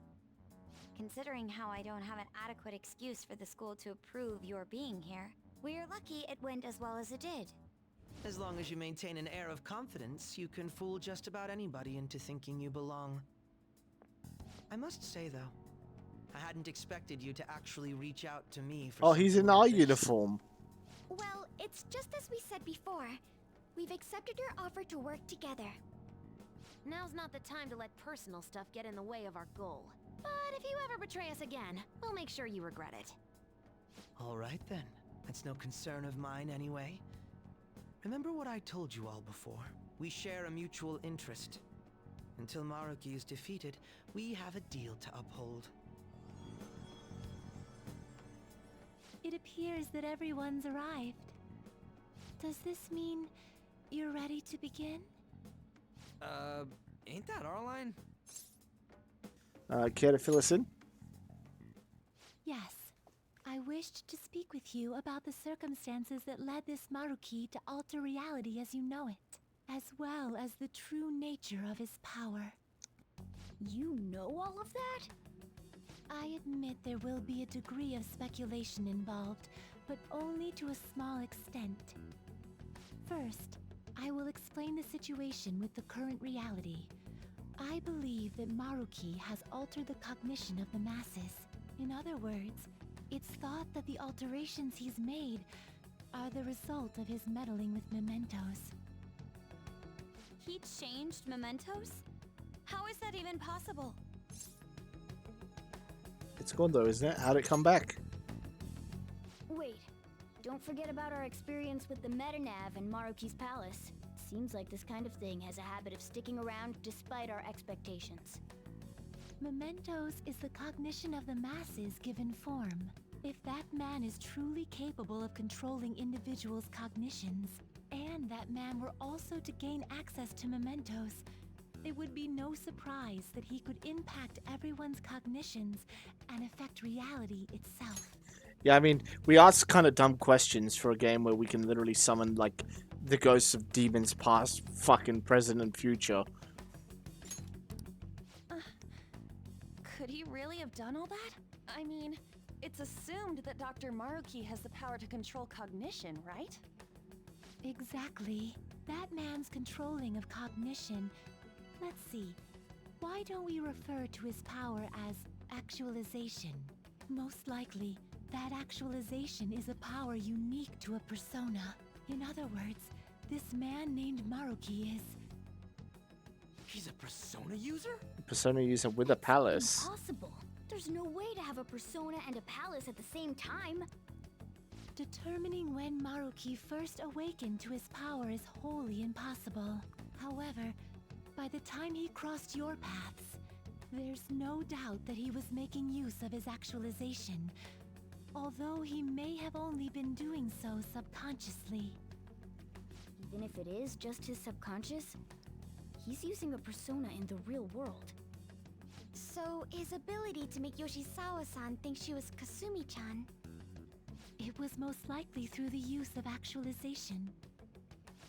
Considering how I don't have an adequate excuse for the school to approve your being here, we're lucky it went as well as it did. As long as you maintain an air of confidence, you can fool just about anybody into thinking you belong. I must say, though, I hadn't expected you to actually reach out to me for Oh, he's in something our like this. uniform. Well, it's just as we said before. We've accepted your offer to work together. Now's not the time to let personal stuff get in the way of our goal. But if you ever betray us again, we'll make sure you regret it. All right, then. That's no concern of mine, anyway. Remember what I told you all before? We share a mutual interest. Until Maruki is defeated, we have a deal to uphold. It appears that everyone's arrived. Does this mean you're ready to begin? Ain't that our line? Care to fill us in? Yes. I wished to speak with you about the circumstances that led this Maruki to alter reality as you know it, as well as the true nature of his power. You know all of that? I admit there will be a degree of speculation involved, but only to a small extent. First, I will explain the situation with the current reality. I believe that Maruki has altered the cognition of the masses. In other words, it's thought that the alterations he's made are the result of his meddling with mementos. He changed mementos? How is that even possible? It's gone though, isn't it? How'd it come back? Wait, don't forget about our experience with the Metanav and Maruki's palace. Seems like this kind of thing has a habit of sticking around despite our expectations. Mementos is the cognition of the masses given form. If that man is truly capable of controlling individuals' cognitions, and that man were also to gain access to mementos, it would be no surprise that he could impact everyone's cognitions and affect reality itself. Yeah, I mean, we ask kind of dumb questions for a game where we can literally summon, like, the ghosts of demons past, fucking present, and future. Could he really have done all that? I mean, it's assumed that Dr. Maruki has the power to control cognition, right? Exactly. That man's controlling of cognition. Let's see. Why don't we refer to his power as actualization? Most likely, that actualization is a power unique to a persona. In other words, this man named Maruki is... He's a persona user? Persona user with a palace. Impossible. There's no way to have a persona and a palace at the same time. Determining when Maruki first awakened to his power is wholly impossible. However, by the time he crossed your paths, there's no doubt that he was making use of his actualization, although he may have only been doing so subconsciously. Even if it is just his subconscious, he's using a persona in the real world. So, his ability to make Yoshizawa-san think she was Kasumi-chan... It was most likely through the use of actualization.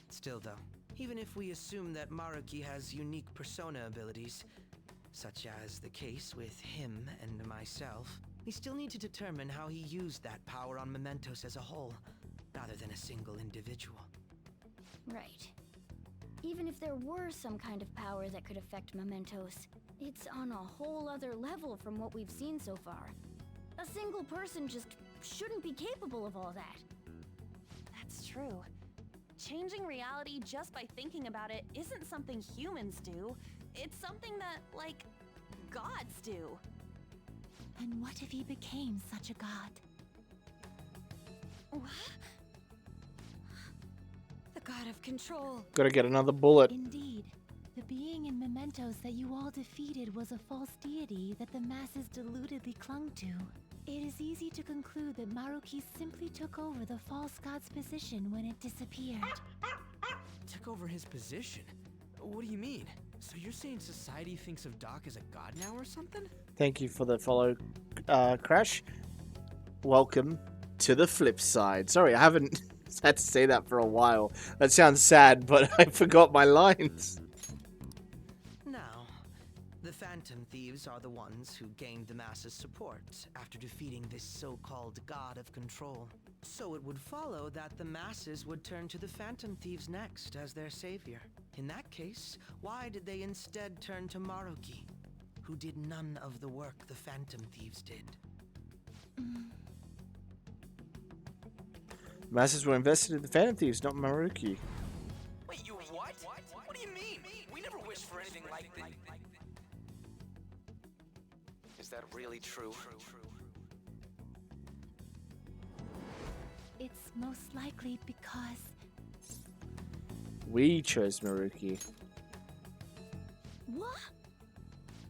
Still, though, even if we assume that Maruki has unique persona abilities, such as the case with him and myself, we still need to determine how he used that power on mementos as a whole, rather than a single individual. Right. Even if there were some kind of power that could affect mementos, it's on a whole other level from what we've seen so far. A single person just shouldn't be capable of all that. That's true. Changing reality just by thinking about it isn't something humans do. It's something that, like, gods do. And what if he became such a god? What? The god of control. Gotta get another bullet. Indeed. The being in mementos that you all defeated was a false deity that the masses deludedly clung to. It is easy to conclude that Maruki simply took over the false god's position when it disappeared. Took over his position? What do you mean? So you're saying society thinks of Doc as a god now or something? Thank you for the follow, Crash. Welcome to the flip side. Sorry, I haven't had to say that for a while. That sounds sad, but I forgot my lines. Now, the Phantom Thieves Thieves are the ones who gained the masses' support after defeating this so-called God of Control. So it would follow that the masses would turn to the Phantom Thieves next as their savior. In that case, why did they instead turn to Maruki, who did none of the work the Phantom Thieves did? Masses were invested in the Phantom Thieves, not Maruki. Wait, you what? What do you mean? We never wished for anything like that. Is that really true? It's most likely because We chose Maruki. What?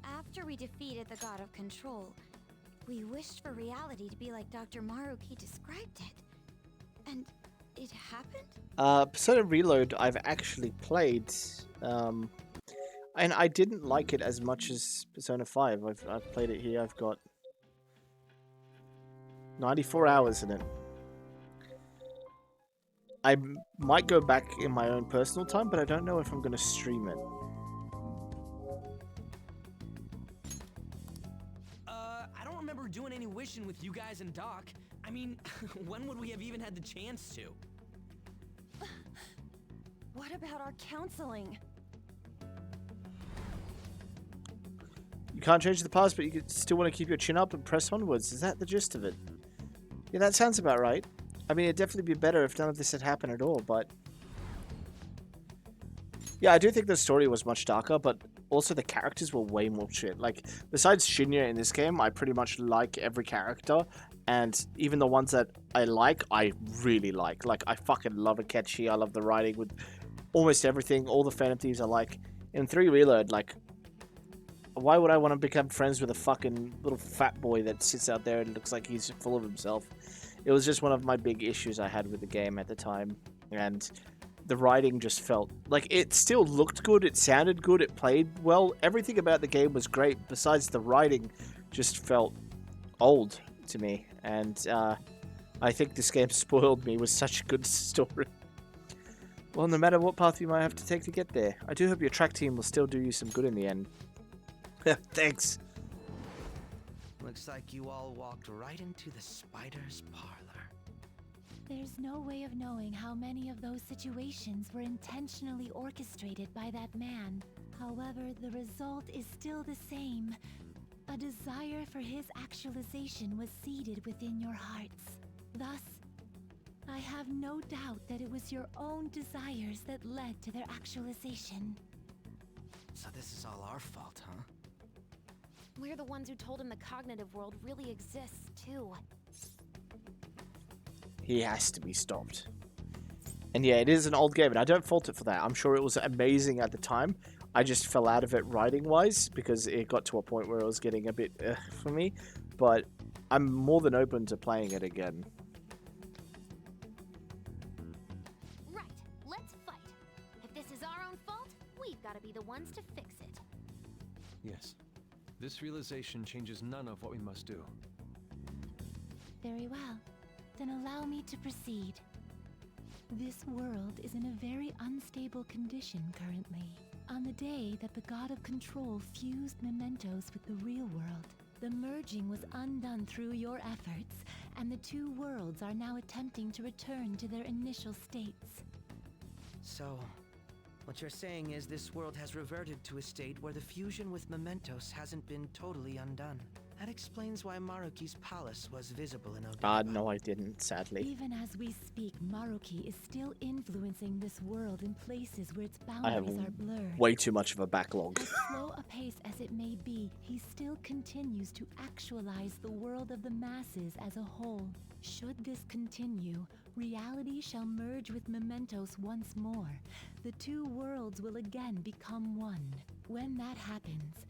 After we defeated the God of Control, we wished for reality to be like Dr. Maruki described it. And it happened? Persona Reload I've actually played, and I didn't like it as much as Persona 5. I've played it here, I've got 94 hours in it. I might go back in my own personal time, but I don't know if I'm going to stream it. I don't remember doing any wishing with you guys and Doc. I mean, when would we have even had the chance to? What about our counseling? You can't change the past, but you still want to keep your chin up and press onwards. Is that the gist of it? Yeah, that sounds about right. I mean, it'd definitely be better if none of this had happened at all, but... Yeah, I do think the story was much darker, but also the characters were way more shit. Like, besides Shinya in this game, I pretty much like every character, and even the ones that I really like. Like, I fucking love Akechi, I love the writing with almost everything, all the Phantom Thieves I like. In 3 Reload, like, why would I want to become friends with a fucking little fat boy that sits out there and looks like he's full of himself? It was just one of my big issues I had with the game at the time, and the writing just felt like it still looked good, it sounded good, it played well, everything about the game was great, besides the writing just felt old to me, and I think this game spoiled me with such a good story. Well, no matter what path you might have to take to get there, I do hope your track team will still do you some good in the end. Thanks. Looks like you all walked right into the spider's parlor. there's no way of knowing how many of those situations were intentionally orchestrated by that man. However, the result is still the same. A desire for his actualization was seeded within your hearts. Thus, I have no doubt that it was your own desires that led to their actualization. So this is all our fault, huh? We're the ones who told him the cognitive world really exists, too. He has to be stopped. And yeah, it is an old game, and I don't fault it for that. I'm sure it was amazing at the time. I just fell out of it writing-wise, because it got to a point where it was getting a bit for me. But I'm more than open to playing it again. Right, let's fight. If this is our own fault, we've got to be the ones to fix it. Yes. This realization changes none of what we must do. Very well. Then allow me to proceed. This world is in a very unstable condition currently. On the day that the God of Control fused mementos with the real world, the merging was undone through your efforts, and the two worlds are now attempting to return to their initial states. So, what you're saying is this world has reverted to a state where the fusion with mementos hasn't been totally undone. That explains why Maruki's palace was visible in Odaiba. No, I didn't, sadly. Even as we speak, Maruki is still influencing this world in places where its I have boundaries are blurred. way too much of a backlog. As slow a pace as it may be, he still continues to actualize the world of the masses as a whole. Should this continue, reality shall merge with mementos once more. The two worlds will again become one. When that happens,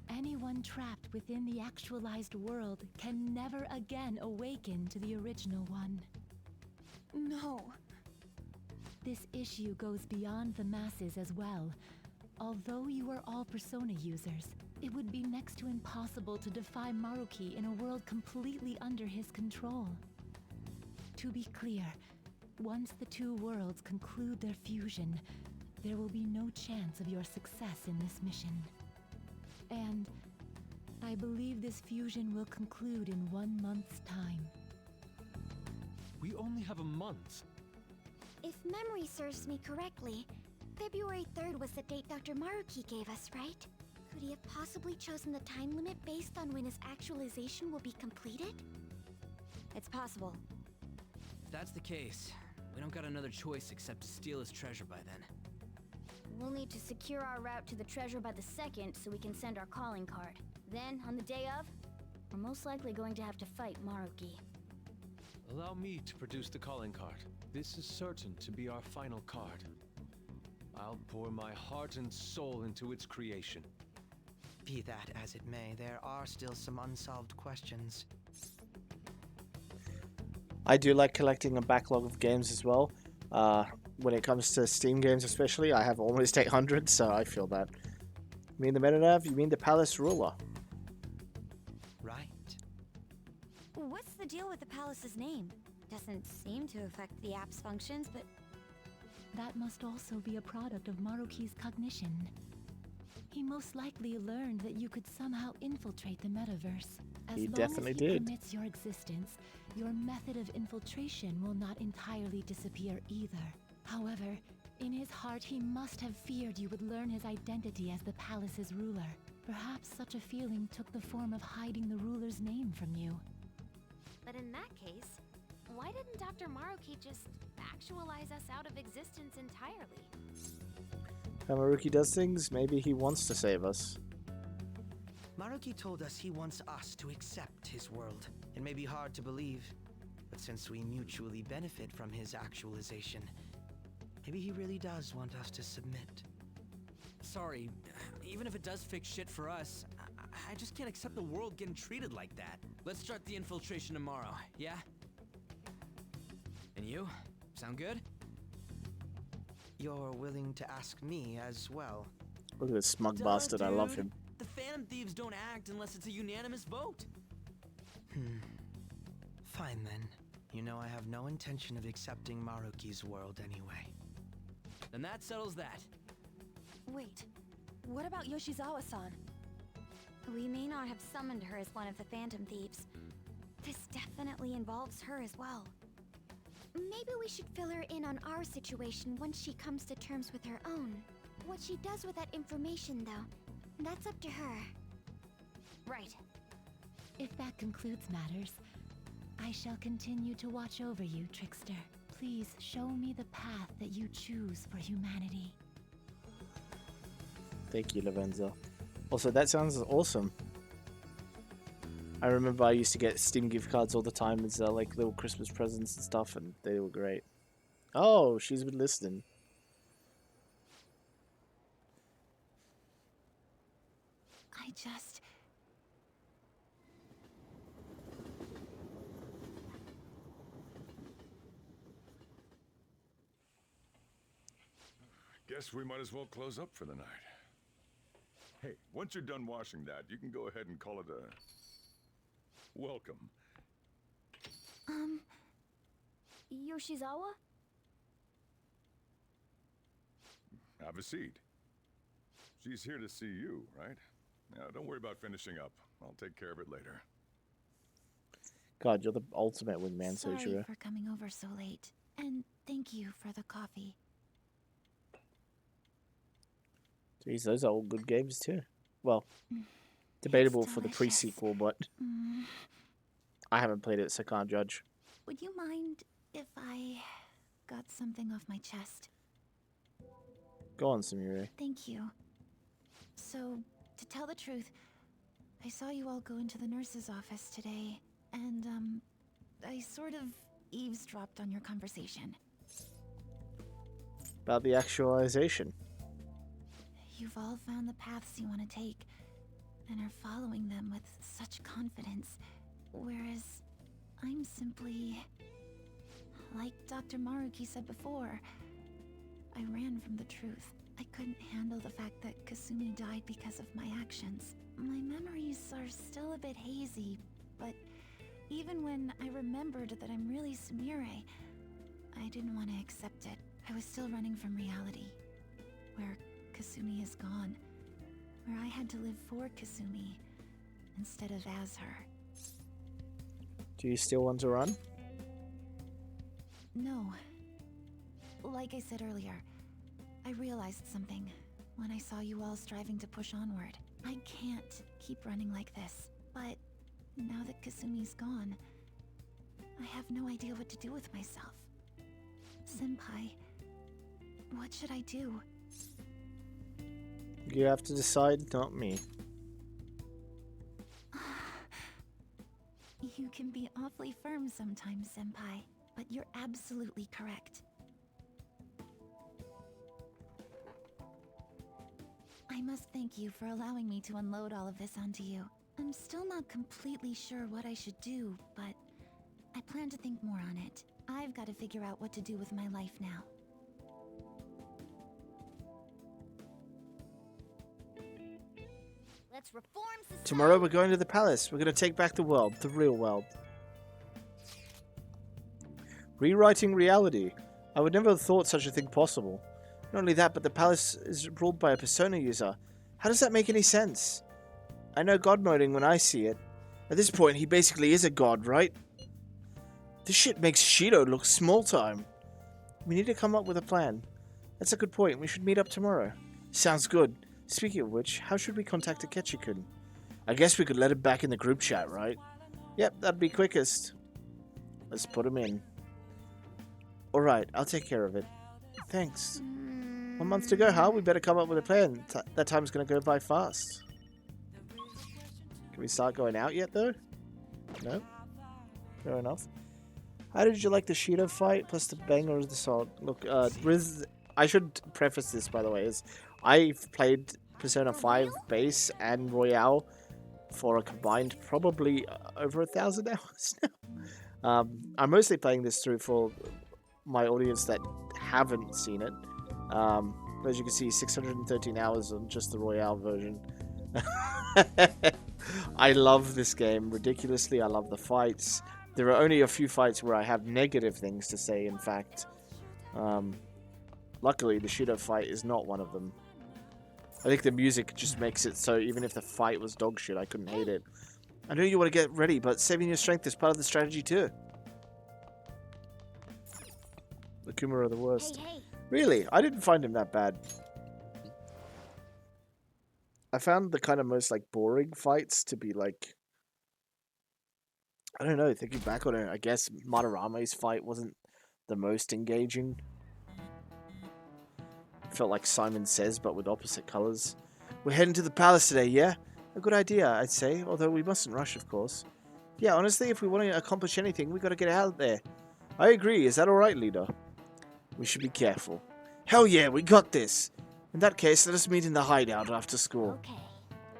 anyone trapped within the actualized world can never again awaken to the original one. No. This issue goes beyond the masses as well. Although you are all Persona users, it would be next to impossible to defy Maruki in a world completely under his control. To be clear, once the two worlds conclude their fusion, there will be no chance of your success in this mission. And I believe this fusion will conclude in 1 month's time. We only have a month. If memory serves me correctly, February 3rd was the date Dr. Maruki gave us, right? Could he have possibly chosen the time limit based on when his actualization will be completed? It's possible. If that's the case, we don't got another choice except to steal his treasure by then. We'll need to secure our route to the treasure by the 2nd so we can send our calling card. Then, on the day of, we're most likely going to have to fight Maruki. Allow me to produce the calling card. This is certain to be our final card. I'll pour my heart and soul into its creation. Be that as it may, there are still some unsolved questions. I do like collecting a backlog of games as well. When it comes to Steam games especially, I have almost 800, so I feel that. You mean the Metanav? You mean the Palace Ruler? Right. What's the deal with the palace's name? Doesn't seem to affect the app's functions, but That must also be a product of Maruki's cognition. He most likely learned that you could somehow infiltrate the metaverse. As He long definitely as he did. permits your existence, your method of infiltration will not entirely disappear either. However, in his heart he must have feared you would learn his identity as the palace's ruler. Perhaps such a feeling took the form of hiding the ruler's name from you. But in that case, why didn't Dr. Maruki just actualize us out of existence entirely? Maruki does things, maybe he wants to save us. Maruki told us he wants us to accept his world. It may be hard to believe, but since we mutually benefit from his actualization, maybe he really does want us to submit. Sorry, even if it does fix shit for us, I just can't accept the world getting treated like that. Let's start the infiltration tomorrow, yeah? And you? Sound good? You're willing to ask me as well. Look at this smug Duh, bastard, I love dude. him. The Phantom Thieves don't act unless it's a unanimous vote. Fine then. You know I have no intention of accepting Maruki's world anyway. Then that settles that. Wait, what about Yoshizawa-san? We may not have summoned her as one of the Phantom Thieves. This definitely involves her as well. Maybe we should fill her in on our situation once she comes to terms with her own. What she does with that information, though, that's up to her. Right. If that concludes matters, I shall continue to watch over you, Trickster. Please show me the path that you choose for humanity. Thank you, Lavenza. Also, that sounds awesome. I remember I used to get Steam gift cards all the time as like little Christmas presents and stuff, and they were great. Oh, she's been listening. I just... Guess we might as well close up for the night. Hey, once you're done washing that, you can go ahead and call it a welcome. Yoshizawa? Have a seat. She's here to see you, right? Now, don't worry about finishing up. I'll take care of it later. God, you're the ultimate wingman, Sorry Soichiro. for coming over so late. And thank you for the coffee. Jeez, those are all good games too. Well, debatable for the delicious. pre-sequel, but I haven't played it, so can't judge. Would you mind if I got something off my chest? Go on, Samire. Thank you. So, to tell the truth, I saw you all go into the nurse's office today, and, I sort of eavesdropped on your conversation. About the actualization. You've all found the paths you want to take, and are following them with such confidence, whereas I'm simply... Like Dr. Maruki said before, I ran from the truth. I couldn't handle the fact that Kasumi died because of my actions. My memories are still a bit hazy, but even when I remembered that I'm really Sumire, I didn't want to accept it. I was still running from reality, where Kasumi is gone, where I had to live for Kasumi, instead of as her. Do you still want to run? No. Like I said earlier, I realized something when I saw you all striving to push onward. I can't keep running like this, but now that Kasumi's gone, I have no idea what to do with myself. Senpai, what should I do? You have to decide, not me. You can be awfully firm sometimes, Senpai, but you're absolutely correct. I must thank you for allowing me to unload all of this onto you. I'm still not completely sure what I should do, but I plan to think more on it. I've got to figure out what to do with my life now. Let's reform society. Tomorrow we're going to the palace. We're going to take back the world, the real world. Rewriting reality. I would never have thought such a thing possible. Not only that, but the palace is ruled by a persona user. How does that make any sense? I know god moding when I see it. At this point, he basically is a god, right? This shit makes Shido look small time. We need to come up with a plan. That's a good point. We should meet up tomorrow. Sounds good. Speaking of which, how should we contact Akechi-kun? I guess we could let him back in the group chat, right? Yep, that'd be quickest. Let's put him in. Alright, I'll take care of it. Thanks. 1 month to go, huh? We better come up with a plan. That time's gonna go by fast. Can we start going out yet, though? No? Fair enough. How did you like the Shido fight, plus the banger of the song? Look, I should preface this, by the way, is I've played Persona 5 base and Royale for a combined probably over 1,000 hours now. I'm mostly playing this through for my audience that haven't seen it. As you can see, 613 hours on just the Royale version. I love this game ridiculously. I love the fights. There are only a few fights where I have negative things to say, in fact. Luckily, the Shido fight is not one of them. I think the music just makes it so even if the fight was dog shit, I couldn't hate it. I know you want to get ready, but saving your strength is part of the strategy too. The Kuma are the worst. Hey, hey. Really? I didn't find him that bad. I found the kind of most like boring fights to be like, I don't know, thinking back on it, I guess Madarame's fight wasn't the most engaging. Felt like Simon Says, but with opposite colors. We're heading to the palace today, yeah? A good idea, I'd say, although we mustn't rush, of course. Yeah, honestly, if we want to accomplish anything, we gotta get out there. I agree, is that alright, leader? We should be careful. Hell yeah, we got this! In that case, let us meet in the hideout after school. Okay.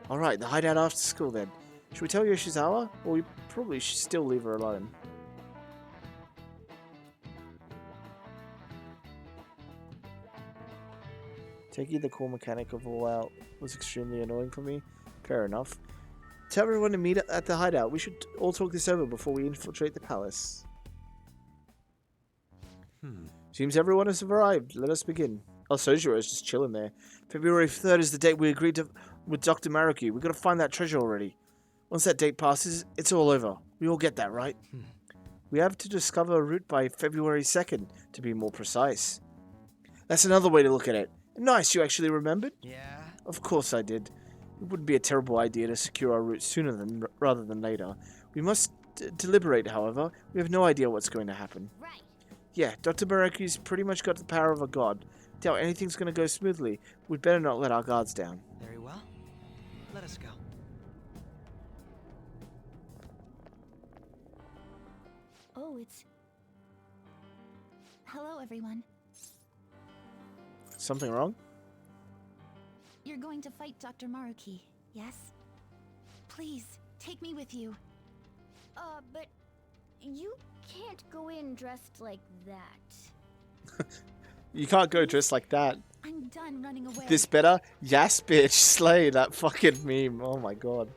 Alright, the hideout after school then. Should we tell Yoshizawa? Or we probably should still leave her alone. Taking the core mechanic of all out was extremely annoying for me. Fair enough. Tell everyone to meet at the hideout. We should all talk this over before we infiltrate the palace. Seems everyone has arrived. Let us begin. Oh, Sojiro is just chilling there. February 3rd is the date we agreed to with Dr. Maruki. We gotta find that treasure already. Once that date passes, it's all over. We all get that, right? We have to discover a route by February 2nd, to be more precise. That's another way to look at it. Nice, you actually remembered? Yeah? Of course I did. It wouldn't be a terrible idea to secure our route sooner rather than later. We must deliberate, however. We have no idea what's going to happen. Right. Yeah, Dr. Baraki's pretty much got the power of a god. Doubt anything's going to go smoothly. We'd better not let our guards down. Very well. Let us go. Oh, it's... Hello, everyone. Something wrong? You're going to fight Dr. Maruki, yes? Please, take me with you. But you can't go in dressed like that. You can't go dressed like that. I'm done running away. This better? Yes, bitch. Slay that fucking meme. Oh my god.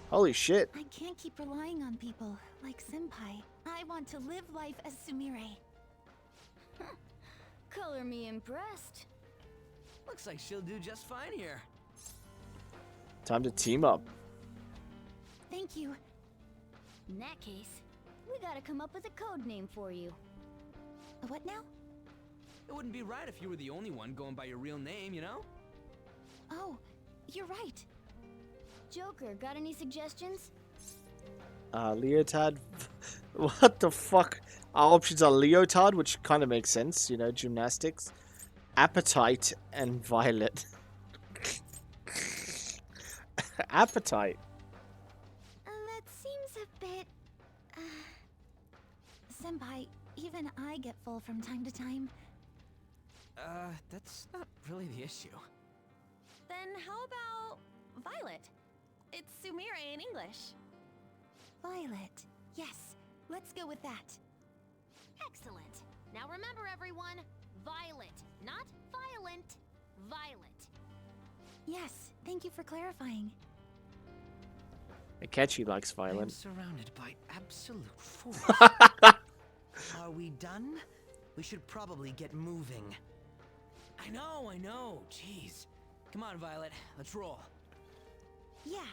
Holy shit. I can't keep relying on people like Senpai. I want to live life as Sumire. Color me impressed. Looks like she'll do just fine here. Time to team up. Thank you. In that case, we gotta come up with a code name for you. What now? It wouldn't be right if you were the only one going by your real name, you know? Oh, you're right. Joker, got any suggestions? Leotard. What the fuck? Our options are Leotard, which kind of makes sense, you know, gymnastics. Appetite and Violet. Appetite. That seems a bit... Senpai, even I get full from time to time. That's not really the issue. Then how about Violet? It's Sumire in English. Violet. Yes, let's go with that. Excellent. Now remember, everyone, Violet, not violent. Violet. Yes, thank you for clarifying. Akechi likes I'm Violet. surrounded by absolute fools. Are we done? We should probably get moving. I know. Jeez. Come on, Violet. Let's roll. Yeah.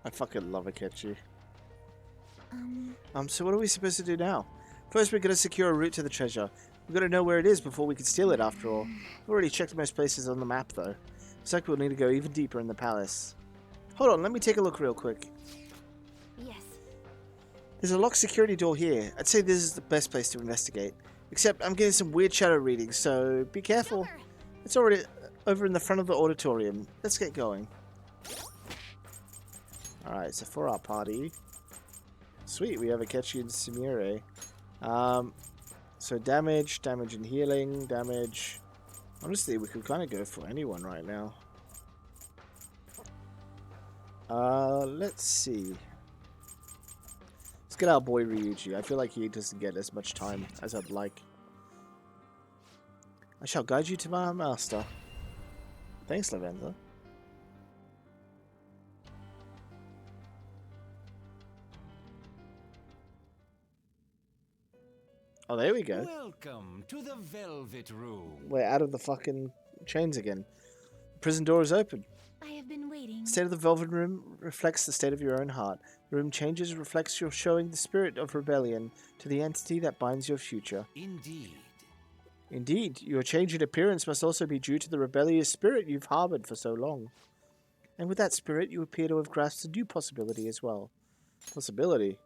I fucking love Akechi. So what are we supposed to do now? First, we're gonna secure a route to the treasure. We've got to know where it is before we can steal it, after all. We've already checked most places on the map, though. Looks like we'll need to go even deeper in the palace. Hold on, let me take a look real quick. Yes. There's a locked security door here. I'd say this is the best place to investigate. Except I'm getting some weird shadow readings, so be careful. Joker. It's already over in the front of the auditorium. Let's get going. Alright, so for our party... Sweet, we have Akechi and Sumire. So damage and healing, damage... Honestly, we could kind of go for anyone right now. Let's see. Let's get our boy Ryuji. I feel like he doesn't get as much time as I'd like. I shall guide you to my master. Thanks, Lavender. Oh, there we go. Welcome to the Velvet Room. We're out of the fucking chains again. The prison door is open. I have been waiting. The state of the Velvet Room reflects the state of your own heart. The room changes reflects your showing the spirit of rebellion to the entity that binds your future. Indeed. Indeed, your change in appearance must also be due to the rebellious spirit you've harbored for so long. And with that spirit, you appear to have grasped a new possibility as well. Possibility?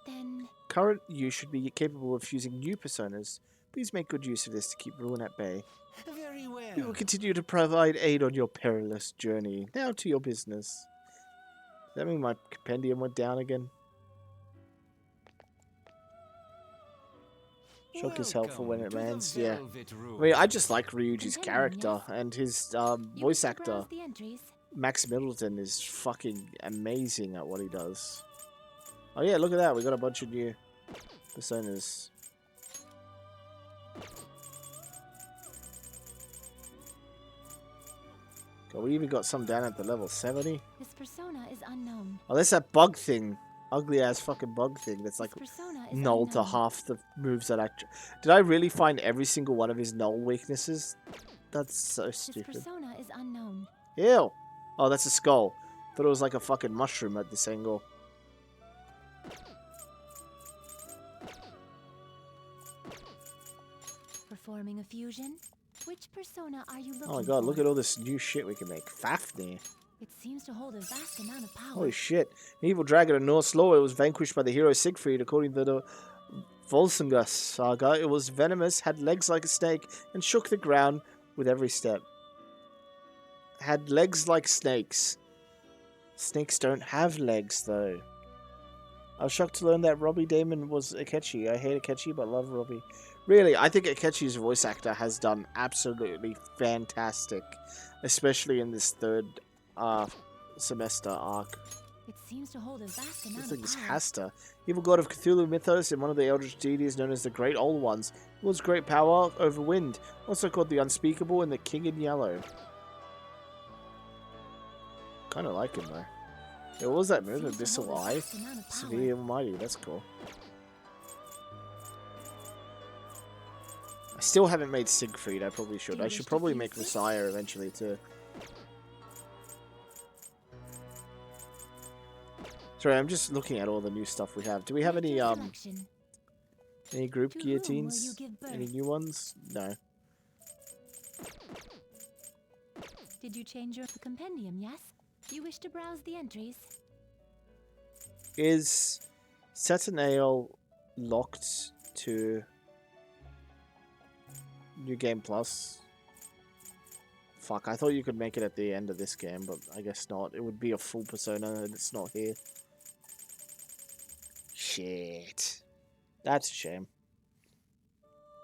Then... Current you should be capable of fusing new personas. Please make good use of this to keep ruin at bay. Very well. We will continue to provide aid on your perilous journey. Now to your business. Does that mean my compendium went down again? Shock is helpful when it lands, yeah. I mean, I just like Ryuji's character, and his voice actor, Max Middleton, is fucking amazing at what he does. Oh yeah, look at that, we got a bunch of new personas. God, we even got some down at the level 70. This persona is unknown. Oh, that's that bug thing. Ugly ass fucking bug thing that's like This persona is null to unknown. half the moves that I... Did I really find every single one of his null weaknesses? That's so This stupid. persona is unknown. Ew. Oh, that's a skull. Thought it was like a fucking mushroom at this angle. Performing a fusion? Which persona are you looking Oh my god, for? look at all this new shit we can make. Fafnir. It seems to hold a vast amount of power. Holy shit. An evil dragon in Norse lore, it was vanquished by the hero Siegfried according to the Volsunga saga. It was venomous, had legs like a snake, and shook the ground with every step. Had legs like snakes. Snakes don't have legs, though. I was shocked to learn that Robbie Damon was Akechi. I hate Akechi, but love Robbie. Really, I think Akechi's voice actor has done absolutely fantastic, especially in this third semester arc. It seems to hold a vast I amount think of it's power. Hasta, evil god of Cthulhu mythos and one of the eldritch deities known as the Great Old Ones. He was great power over wind, also called the Unspeakable and the King in Yellow. Kind of like him though. Yeah, what was that move? Seems to Abyssal hold a Eye? vast amount of power. Severe Almighty, that's cool. I still haven't made Siegfried, I probably should. Do you I wish should to probably fuse make this? Messiah eventually too. Sorry, I'm just looking at all the new stuff we have. Do we have Make any your selection. group To whom will you guillotines? give Any birth? new ones? No. Did you change your compendium, yes? You wish to browse the entries? Is Satanael locked to New Game Plus? Fuck, I thought you could make it at the end of this game, but I guess not. It would be a full Persona and it's not here. Shit. That's a shame.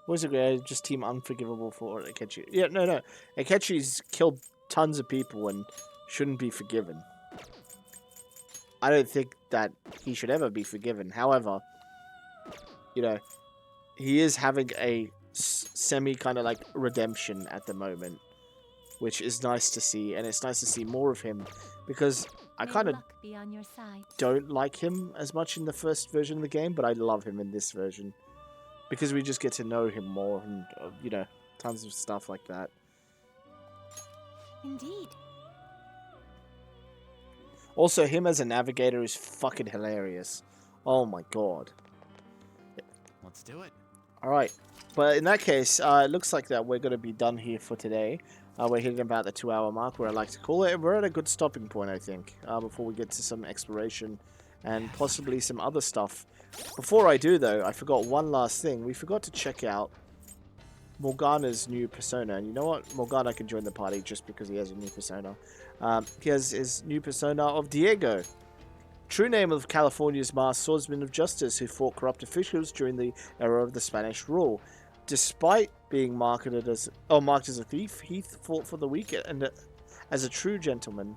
Was it great? Just Team Unforgivable for Akechi. Yeah, no. Akechi's killed tons of people and shouldn't be forgiven. I don't think that he should ever be forgiven. However, you know, he is having a semi kind of like redemption at the moment, which is nice to see, and it's nice to see more of him because I May kind of luck be on your side. don't like him as much in the first version of the game, but I love him in this version because we just get to know him more and you know, tons of stuff like that. Indeed. Also, him as a navigator is fucking hilarious. Oh my god. Let's do it. Alright, but in that case, it looks like that we're going to be done here for today. We're hitting about the 2-hour mark, where I like to call it. We're at a good stopping point, I think, before we get to some exploration and possibly some other stuff. Before I do, though, I forgot one last thing. We forgot to check out Morgana's new persona. And you know what? Morgana can join the party just because he has a new persona. He has his new persona of Diego. True name of California's masked swordsman of justice who fought corrupt officials during the era of the Spanish rule. Despite being marked as a thief, he fought for the weak and as a true gentleman.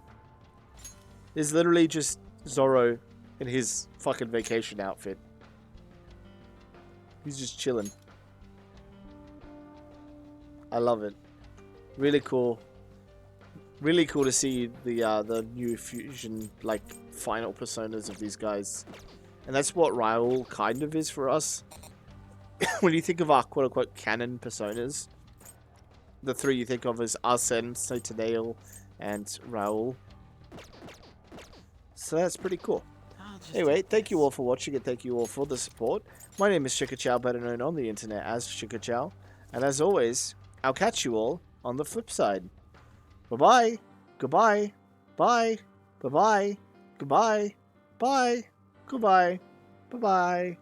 It's literally just Zorro in his fucking vacation outfit. He's just chilling. I love it. Really cool. Really cool to see the new fusion, like, final personas of these guys. And that's what Raul kind of is for us. When you think of our quote-unquote canon personas, the three you think of is Arsene, Satanael, and Raul. So that's pretty cool. Anyway, thank you all for watching and thank you all for the support. My name is Chickachow, better known on the internet as Chickachow. And as always, I'll catch you all on the flip side. Bye-bye. Goodbye. Bye. Bye-bye. Goodbye. Bye. Goodbye. Bye-bye.